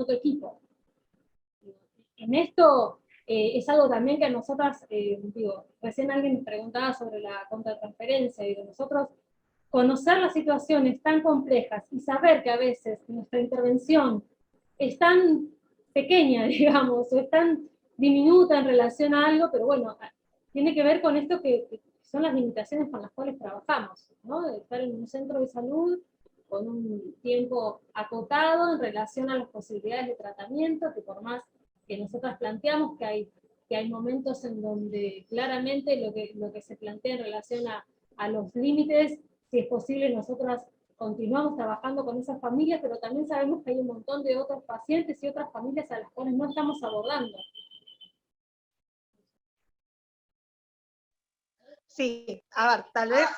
otro equipo. En esto es algo también que a nosotras, recién alguien me preguntaba sobre la contratransferencia, y de nosotros conocer las situaciones tan complejas y saber que a veces nuestra intervención es tan pequeña, digamos, o es tan diminuta en relación a algo, pero bueno, tiene que ver con esto que son las limitaciones con las cuales trabajamos, ¿no? De estar en un centro de salud con un tiempo acotado en relación a las posibilidades de tratamiento, que por más que nosotras planteamos que hay momentos en donde claramente lo que se plantea en relación a los límites, si es posible, nosotras continuamos trabajando con esas familias, pero también sabemos que hay un montón de otros pacientes y otras familias a las cuales no estamos abordando. Sí, a ver, tal vez...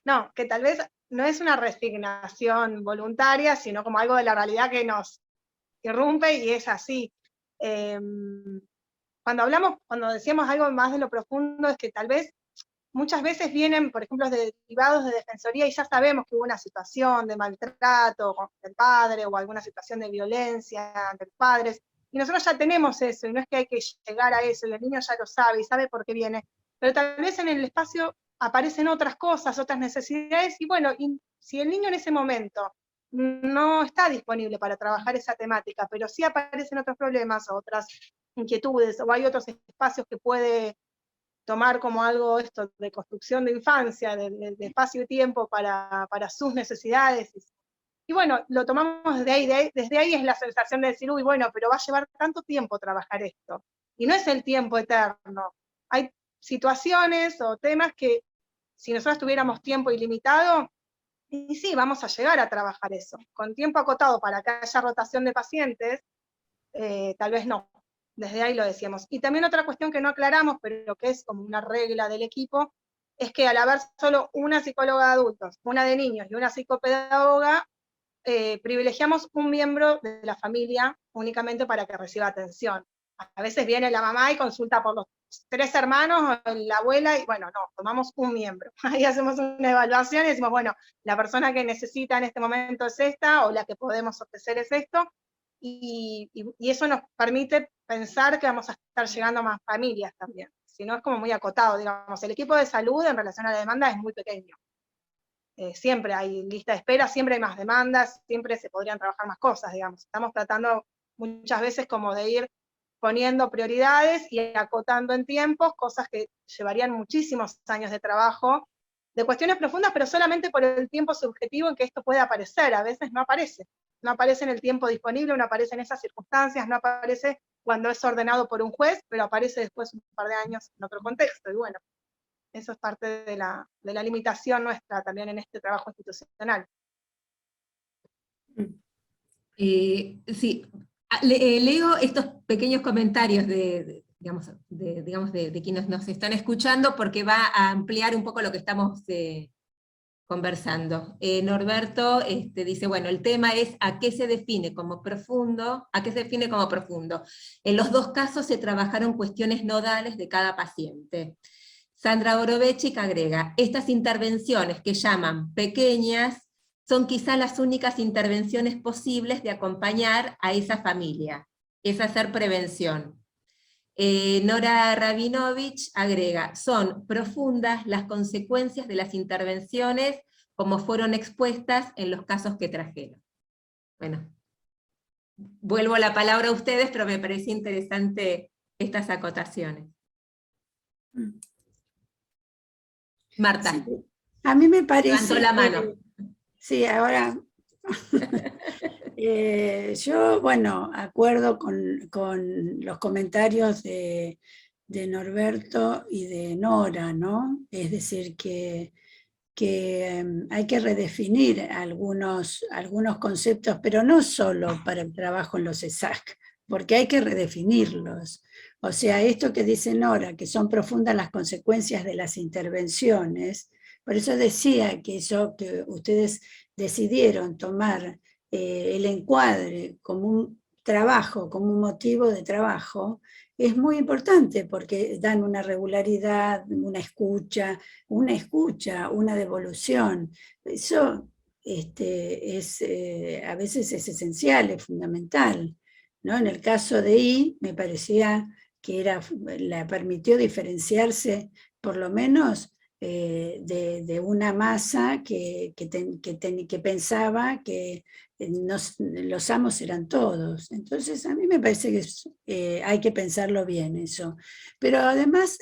No, que tal vez no es una resignación voluntaria, sino como algo de la realidad que nos irrumpe, y es así. Cuando decíamos algo más de lo profundo, es que tal vez muchas veces vienen, por ejemplo, derivados de defensoría, y ya sabemos que hubo una situación de maltrato del padre, o alguna situación de violencia entre los padres, y nosotros ya tenemos eso, y no es que hay que llegar a eso, y el niño ya lo sabe, y sabe por qué viene, pero tal vez en el espacio aparecen otras cosas, otras necesidades, y bueno, y si el niño en ese momento no está disponible para trabajar esa temática, pero sí aparecen otros problemas o otras inquietudes, o hay otros espacios que puede tomar como algo esto de construcción de infancia, de espacio y tiempo para sus necesidades. Y bueno, lo tomamos desde ahí es la sensación de decir, uy, bueno, pero va a llevar tanto tiempo trabajar esto. Y no es el tiempo eterno. Hay situaciones o temas que si nosotros tuviéramos tiempo ilimitado, y sí, vamos a llegar a trabajar eso. Con tiempo acotado para que haya rotación de pacientes, tal vez no. Desde ahí lo decíamos. Y también otra cuestión que no aclaramos, pero que es como una regla del equipo, es que al haber solo una psicóloga de adultos, una de niños y una psicopedagoga, privilegiamos un miembro de la familia únicamente para que reciba atención. A veces viene la mamá y consulta por los 3 hermanos o la abuela, y bueno, no, tomamos un miembro. Ahí hacemos una evaluación y decimos, bueno, la persona que necesita en este momento es esta, o la que podemos ofrecer es esto, y eso nos permite pensar que vamos a estar llegando a más familias también. Si no, es como muy acotado, digamos. El equipo de salud en relación a la demanda es muy pequeño. Siempre hay lista de espera, siempre hay más demandas, siempre se podrían trabajar más cosas, digamos. Estamos tratando muchas veces como de ir poniendo prioridades y acotando en tiempos cosas que llevarían muchísimos años de trabajo, de cuestiones profundas, pero solamente por el tiempo subjetivo en que esto puede aparecer. A veces no aparece en el tiempo disponible, no aparece en esas circunstancias, no aparece cuando es ordenado por un juez, pero aparece después un par de años en otro contexto, y bueno, eso es parte de la limitación nuestra también en este trabajo institucional. Sí, leo estos pequeños comentarios de quienes nos están escuchando, porque va a ampliar un poco lo que estamos conversando. Norberto dice, bueno, el tema es ¿a qué se define como profundo? En los dos casos se trabajaron cuestiones nodales de cada paciente. Sandra Orovechik agrega, estas intervenciones que llaman pequeñas son quizá las únicas intervenciones posibles de acompañar a esa familia, es hacer prevención. Nora Rabinovich agrega, son profundas las consecuencias de las intervenciones como fueron expuestas en los casos que trajeron. Bueno, vuelvo la palabra a ustedes, pero me parece interesante estas acotaciones. Marta. Sí, a mí me parece... Levantó la mano. Sí, ahora... yo, bueno, acuerdo con los comentarios de Norberto y de Nora, ¿no? Es decir, que hay que redefinir algunos conceptos, pero no solo para el trabajo en los ESAC, porque hay que redefinirlos. O sea, esto que dice Nora, que son profundas las consecuencias de las intervenciones, por eso decía que eso que ustedes decidieron tomar el encuadre como un trabajo, como un motivo de trabajo, es muy importante porque dan una regularidad, una escucha, una devolución. Eso a veces es esencial, es fundamental, ¿no? En el caso de I, me parecía que la permitió diferenciarse, por lo menos, de una masa que pensaba que los amos eran todos. Entonces, a mí me parece que hay que pensarlo bien eso. Pero además,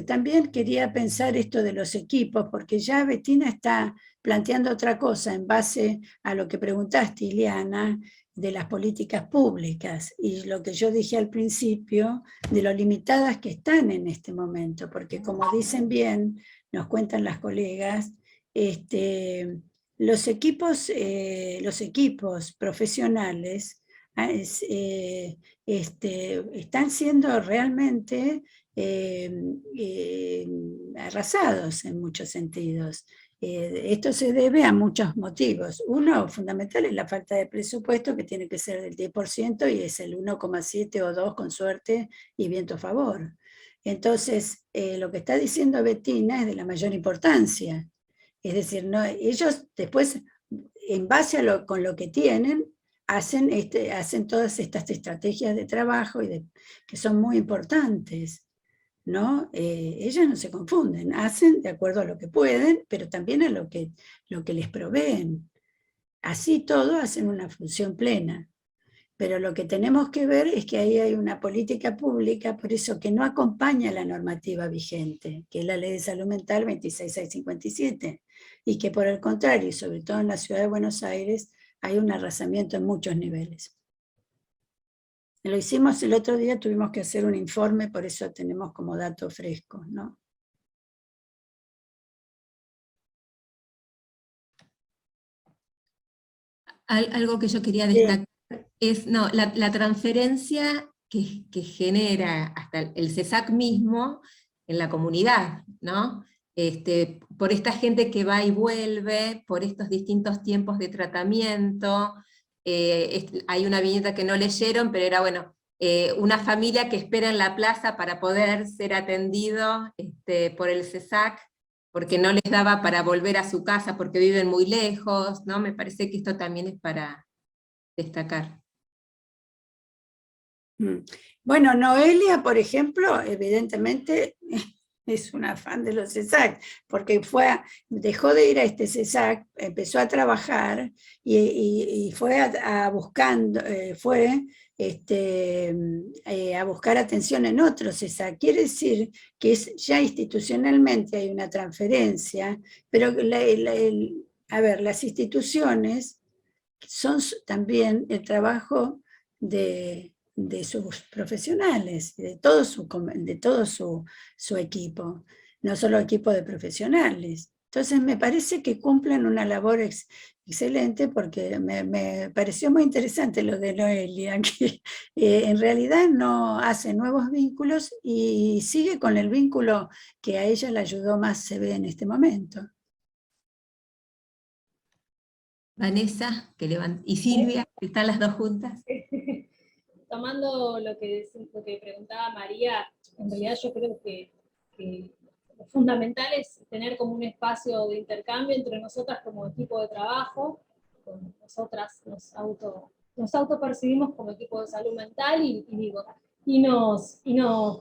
también quería pensar esto de los equipos, porque ya Bettina está planteando otra cosa en base a lo que preguntaste, Ileana, de las políticas públicas, y lo que yo dije al principio, de lo limitadas que están en este momento, porque como dicen bien, nos cuentan las colegas, los equipos profesionales están siendo realmente arrasados en muchos sentidos. Esto se debe a muchos motivos. Uno fundamental es la falta de presupuesto, que tiene que ser del 10% y es el 1,7 o 2 con suerte y viento a favor. Entonces, lo que está diciendo Bettina es de la mayor importancia. Es decir, no, ellos después, en base con lo que tienen, hacen todas estas estrategias de trabajo que son muy importantes. ¿no? Ellas no se confunden, hacen de acuerdo a lo que pueden, pero también a lo que les proveen. Así todo hacen una función plena. Pero lo que tenemos que ver es que ahí hay una política pública, por eso que no acompaña la normativa vigente, que es la Ley de Salud Mental 26657, y que por el contrario, y sobre todo en la ciudad de Buenos Aires, hay un arrasamiento en muchos niveles. Lo hicimos el otro día, tuvimos que hacer un informe, por eso tenemos como datos frescos, ¿no? Algo que yo quería destacar es la transferencia que genera hasta el CESAC mismo en la comunidad, ¿no? Por esta gente que va y vuelve, por estos distintos tiempos de tratamiento. Hay una viñeta que no leyeron, pero era, bueno, una familia que espera en la plaza para poder ser atendido por el CESAC, porque no les daba para volver a su casa porque viven muy lejos, ¿no? Me parece que esto también es para destacar. Bueno, Noelia, por ejemplo, evidentemente es una fan de los CESAC, porque dejó de ir a este CESAC, empezó a trabajar y fue a buscar atención en otros CESAC. Quiere decir que ya institucionalmente hay una transferencia, pero las instituciones son también el trabajo de sus profesionales, de todo su equipo, no solo equipo de profesionales. Entonces me parece que cumplen una labor excelente, porque me pareció muy interesante lo de Noelia, que en realidad no hace nuevos vínculos y sigue con el vínculo que a ella le ayudó más, se ve en este momento. Vanessa, y Silvia, que están las dos juntas. Tomando lo que preguntaba María, en realidad yo creo que lo fundamental es tener como un espacio de intercambio entre nosotras como equipo de trabajo. Nosotras nos autopercibimos como equipo de salud mental y nos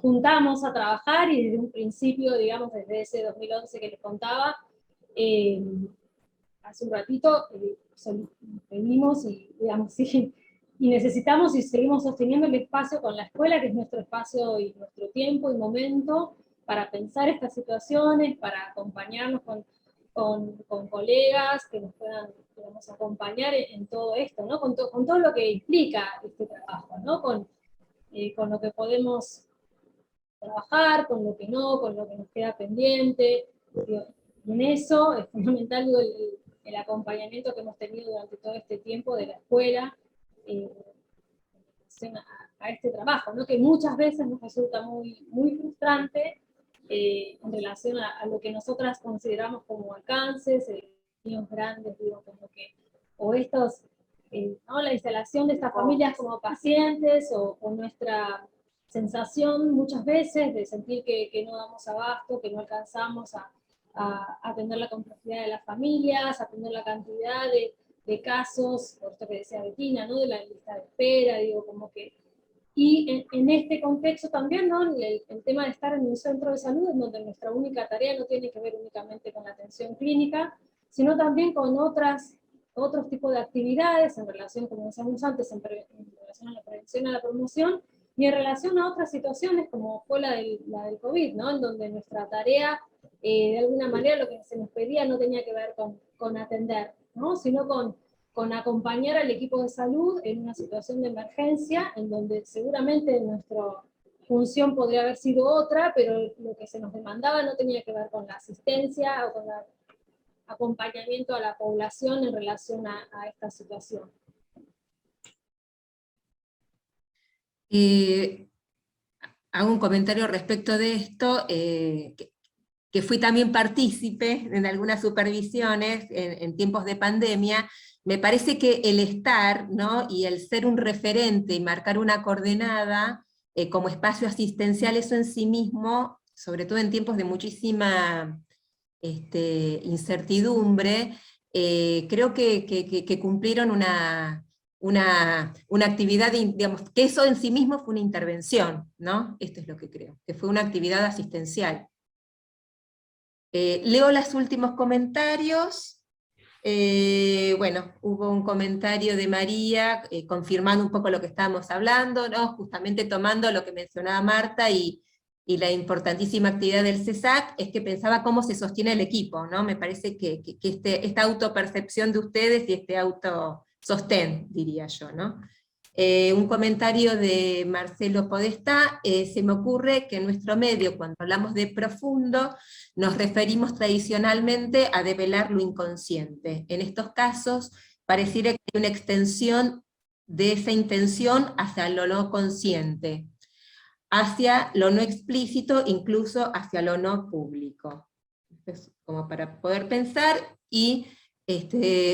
juntamos a trabajar, y desde un principio, digamos, desde ese 2011 que les contaba, hace un ratito, pedimos y, digamos, sí, y necesitamos y seguimos sosteniendo el espacio con la escuela, que es nuestro espacio y nuestro tiempo y momento para pensar estas situaciones, para acompañarnos con colegas que nos puedan, digamos, acompañar en todo esto, ¿no? Con todo lo que implica este trabajo, ¿no? Con lo que podemos trabajar, con lo que no, con lo que nos queda pendiente. Y en eso es fundamental, digo, el acompañamiento que hemos tenido durante todo este tiempo de la escuela, en relación a este trabajo, ¿no? Que muchas veces nos resulta muy, muy frustrante en relación a lo que nosotras consideramos como alcances, niños grandes, digo, como que, o estos, ¿no? La instalación de estas familias como pacientes, o nuestra sensación muchas veces de sentir que no damos abasto, que no alcanzamos a atender la complejidad de las familias, a atender la cantidad de casos, por esto que decía Bettina, ¿no? De la lista de espera, digo, como que... Y en este contexto también, ¿no? El tema de estar en un centro de salud, en donde nuestra única tarea no tiene que ver únicamente con la atención clínica, sino también con otros tipos de actividades en relación, como decíamos antes, en relación a la prevención, a la promoción, y en relación a otras situaciones como fue la del COVID, ¿no? En donde nuestra tarea, de alguna manera, lo que se nos pedía no tenía que ver con atender, ¿no? Sino con acompañar al equipo de salud en una situación de emergencia, en donde seguramente nuestra función podría haber sido otra, pero lo que se nos demandaba no tenía que ver con la asistencia o con el acompañamiento a la población en relación a esta situación. Hago un comentario respecto de esto, que fui también partícipe en algunas supervisiones en tiempos de pandemia. Me parece que el estar, ¿no? Y el ser un referente y marcar una coordenada como espacio asistencial, eso en sí mismo, sobre todo en tiempos de muchísima incertidumbre, creo que cumplieron una actividad, digamos, que eso en sí mismo fue una intervención, ¿no? Esto es lo que creo, que fue una actividad asistencial. Leo los últimos comentarios. Bueno, hubo un comentario de María confirmando un poco lo que estábamos hablando, ¿no? Justamente tomando lo que mencionaba Marta y la importantísima actividad del CESAC, es que pensaba cómo se sostiene el equipo, ¿no? Me parece que esta autopercepción de ustedes y este autosostén, diría yo, ¿no? Un comentario de Marcelo Podestá, se me ocurre que en nuestro medio, cuando hablamos de profundo, nos referimos tradicionalmente a develar lo inconsciente. En estos casos, pareciera que hay una extensión de esa intención hacia lo no consciente, hacia lo no explícito, incluso hacia lo no público. Entonces, como para poder pensar, y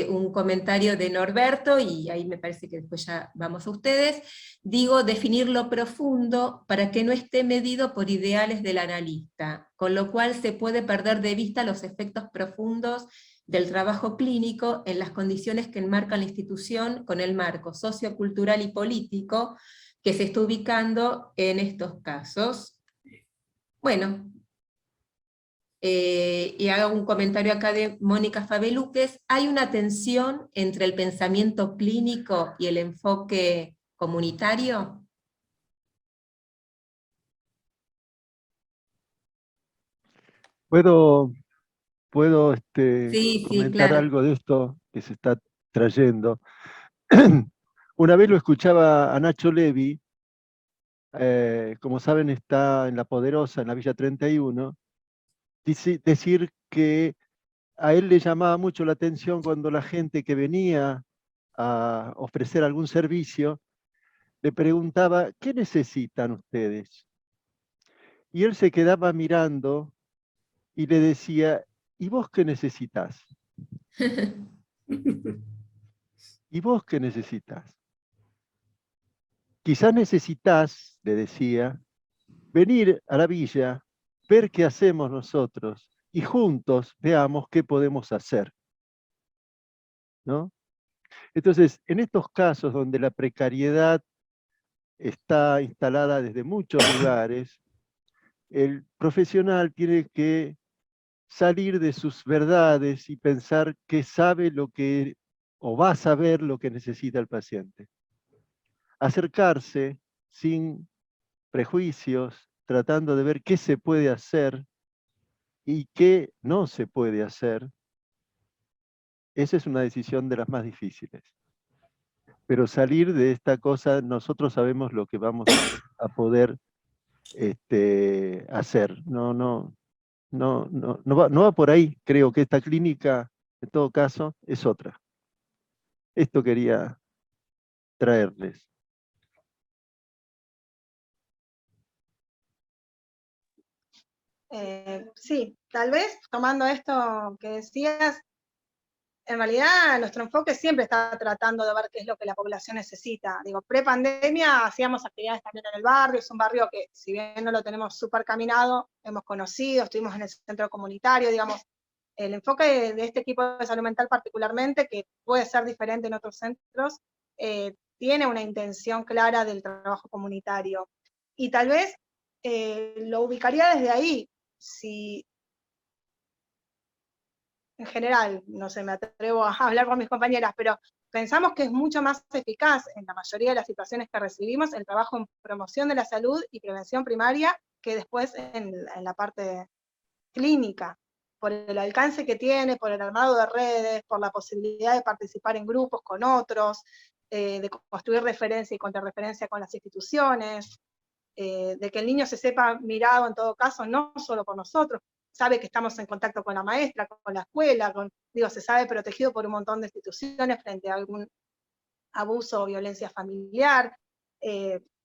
un comentario de Norberto, y ahí me parece que después ya vamos a ustedes, digo, definir lo profundo para que no esté medido por ideales del analista, con lo cual se puede perder de vista los efectos profundos del trabajo clínico en las condiciones que enmarcan la institución con el marco sociocultural y político que se está ubicando en estos casos. Bueno, y hago un comentario acá de Mónica Fabeluques, hay una tensión entre el pensamiento clínico y el enfoque comunitario. ¿Puedo Sí, comentar claro. algo de esto que se está trayendo? Una vez lo escuchaba a Nacho Levi, como saben está en La Poderosa, en la Villa 31, decir que a él le llamaba mucho la atención cuando la gente que venía a ofrecer algún servicio le preguntaba, ¿qué necesitan ustedes? Y él se quedaba mirando y le decía, ¿y vos qué necesitas? ¿Y vos qué necesitas? Quizás necesitas, le decía, venir a la villa, ver qué hacemos nosotros y juntos veamos qué podemos hacer, ¿no? Entonces, en estos casos donde la precariedad está instalada desde muchos lugares, el profesional tiene que salir de sus verdades y pensar que sabe lo que, o va a saber lo que necesita el paciente. Acercarse sin prejuicios, tratando de ver qué se puede hacer y qué no se puede hacer. Esa es una decisión de las más difíciles. Pero salir de esta cosa, nosotros sabemos lo que vamos a poder hacer. No va por ahí. Creo que esta clínica, en todo caso, es otra. Esto quería traerles. Sí, tal vez tomando esto que decías, en realidad nuestro enfoque siempre está tratando de ver qué es lo que la población necesita. Digo, pre-pandemia hacíamos actividades también en el barrio, es un barrio que si bien no lo tenemos súper caminado, hemos conocido, estuvimos en el centro comunitario, digamos, el enfoque de este equipo de salud mental particularmente, que puede ser diferente en otros centros, tiene una intención clara del trabajo comunitario. Y tal vez lo ubicaría desde ahí, si en general, no sé, me atrevo a hablar con mis compañeras, pero pensamos que es mucho más eficaz en la mayoría de las situaciones que recibimos el trabajo en promoción de la salud y prevención primaria que después en la parte clínica, por el alcance que tiene, por el armado de redes, por la posibilidad de participar en grupos con otros, de construir referencia y contrarreferencia con las instituciones, de que el niño se sepa mirado en todo caso, no solo por nosotros, sabe que estamos en contacto con la maestra, con la escuela, se sabe protegido por un montón de instituciones frente a algún abuso o violencia familiar.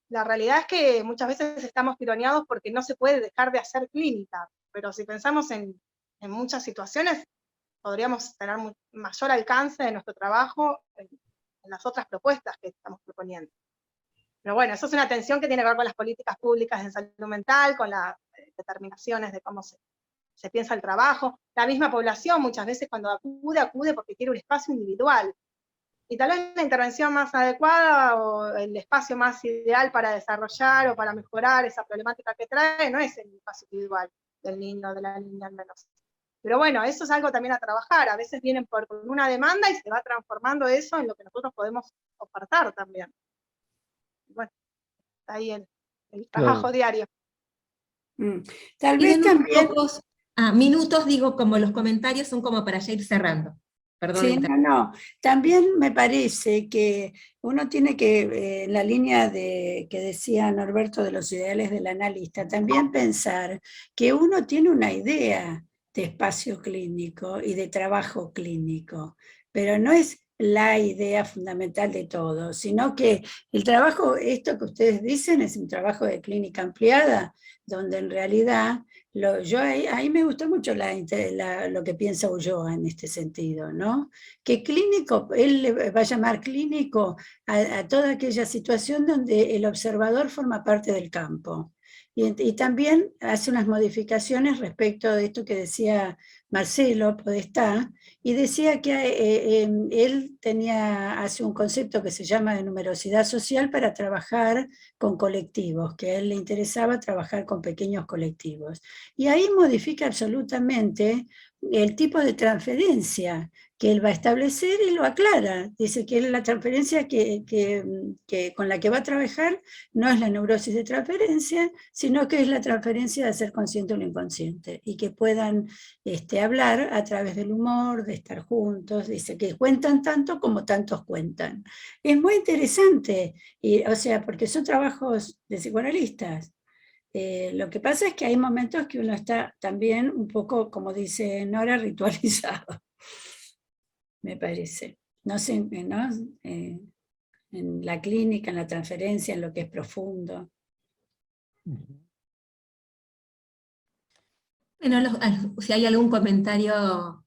La realidad es que muchas veces estamos tironeados porque no se puede dejar de hacer clínica, pero si pensamos en muchas situaciones, podríamos tener mayor alcance de nuestro trabajo en las otras propuestas que estamos proponiendo. Pero bueno, eso es una tensión que tiene que ver con las políticas públicas en salud mental, con las determinaciones de cómo se piensa el trabajo. La misma población muchas veces cuando acude porque quiere un espacio individual. Y tal vez la intervención más adecuada o el espacio más ideal para desarrollar o para mejorar esa problemática que trae no es el espacio individual del niño o de la niña al menos. Pero bueno, eso es algo también a trabajar. A veces vienen con una demanda y se va transformando eso en lo que nosotros podemos ofertar también. Bueno, ahí el trabajo diario. Tal vez Quedan unos también... pocos minutos, digo, como los comentarios son como para ya ir cerrando. Perdón. Sí, no. También me parece que uno tiene que, en la línea que decía Norberto de los ideales del analista, también pensar que uno tiene una idea de espacio clínico y de trabajo clínico, pero no es la idea fundamental de todo, sino que el trabajo, esto que ustedes dicen, es un trabajo de clínica ampliada, donde en realidad ahí me gustó mucho lo que piensa Ulloa en este sentido, ¿no? Que clínico, él le va a llamar clínico a toda aquella situación donde el observador forma parte del campo. Y también hace unas modificaciones respecto de esto que decía Marcelo Podestá, y decía que él hace un concepto que se llama de numerosidad social para trabajar con colectivos, que a él le interesaba trabajar con pequeños colectivos. Y ahí modifica absolutamente el tipo de transferencia que él va a establecer y lo aclara. Dice que la transferencia con la que va a trabajar no es la neurosis de transferencia, sino que es la transferencia de ser consciente o lo inconsciente, y que puedan hablar a través del humor, de estar juntos. Dice que cuentan tanto como tantos cuentan. Es muy interesante, o sea, porque son trabajos de psicoanalistas. Lo que pasa es que hay momentos que uno está también un poco, como dice Nora, ritualizado, me parece. No sé, ¿no? En la clínica, en la transferencia, en lo que es profundo. Bueno, si hay algún comentario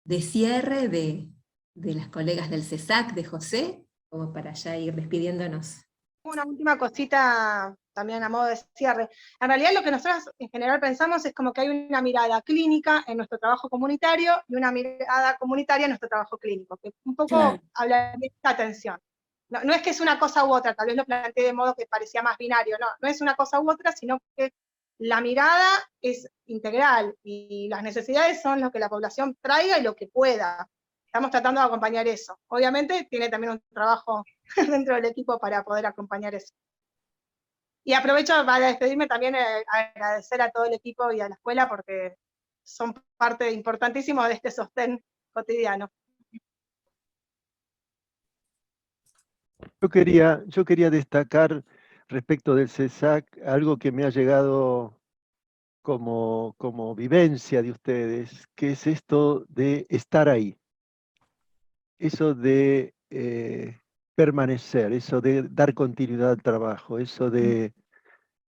de cierre de las colegas del CESAC, de José, como para ya ir despidiéndonos. Una última cosita también a modo de cierre. En realidad lo que nosotros en general pensamos es como que hay una mirada clínica en nuestro trabajo comunitario y una mirada comunitaria en nuestro trabajo clínico, que un poco habla de esta tensión. No es que es una cosa u otra, tal vez lo planteé de modo que parecía más binario, no es una cosa u otra, sino que la mirada es integral y las necesidades son lo que la población traiga y lo que pueda. Estamos tratando de acompañar eso. Obviamente tiene también un trabajo dentro del equipo para poder acompañar eso. Y aprovecho para despedirme también, agradecer a todo el equipo y a la escuela porque son parte importantísima de este sostén cotidiano. Yo quería destacar respecto del CESAC algo que me ha llegado como vivencia de ustedes, que es esto de estar ahí, eso de permanecer, eso de dar continuidad al trabajo, eso de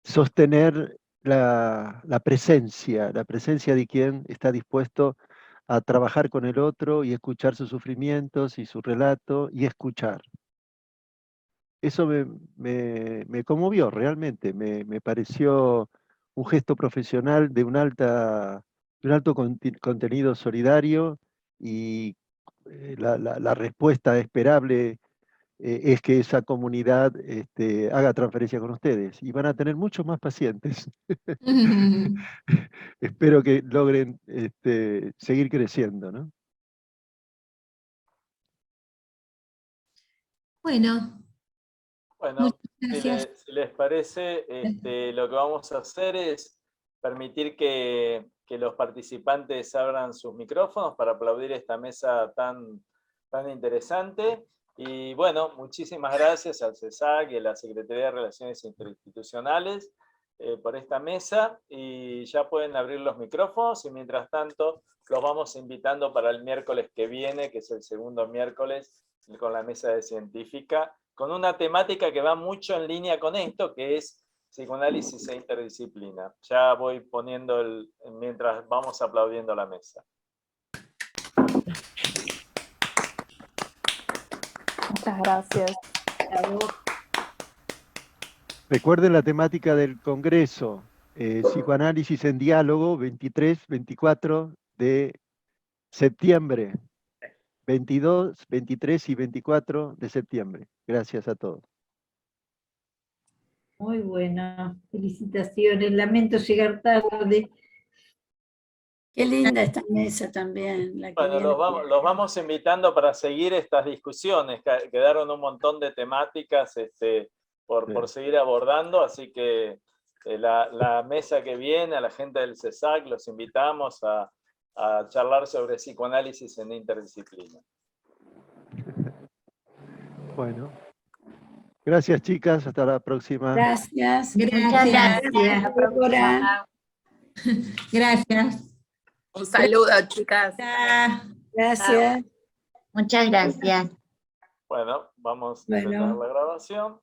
sostener la presencia de quien está dispuesto a trabajar con el otro y escuchar sus sufrimientos y su relato y escuchar. Eso me conmovió realmente, me pareció un gesto profesional de un alto contenido solidario, y la respuesta esperable es que esa comunidad haga transferencia con ustedes y van a tener muchos más pacientes. Espero que logren seguir creciendo, ¿no? Bueno, Bueno, muchas gracias. si les parece, lo que vamos a hacer es permitir que los participantes abran sus micrófonos para aplaudir esta mesa tan interesante. Y bueno, muchísimas gracias al CESAC y a la Secretaría de Relaciones Interinstitucionales por esta mesa, y ya pueden abrir los micrófonos, y mientras tanto los vamos invitando para el miércoles que viene, que es el segundo miércoles, con la mesa de científica, con una temática que va mucho en línea con esto, que es psicoanálisis e interdisciplina. Ya voy poniendo mientras vamos aplaudiendo la mesa. Muchas gracias. Recuerden la temática del Congreso, Psicoanálisis en Diálogo, 23-24 de septiembre. 22, 23 y 24 de septiembre. Gracias a todos. Muy bueno, felicitaciones, lamento llegar tarde. Qué linda esta mesa también. La que Bueno, viene. los vamos invitando para seguir estas discusiones. Quedaron un montón de temáticas por seguir abordando, así que la mesa que viene, a la gente del CESAC, los invitamos a charlar sobre psicoanálisis en interdisciplina. Bueno. Gracias, chicas. Hasta la próxima. Gracias. Gracias. Débora. Gracias. Un saludo, chicas. Gracias. Muchas gracias. Bueno, vamos a Bueno. empezar la grabación.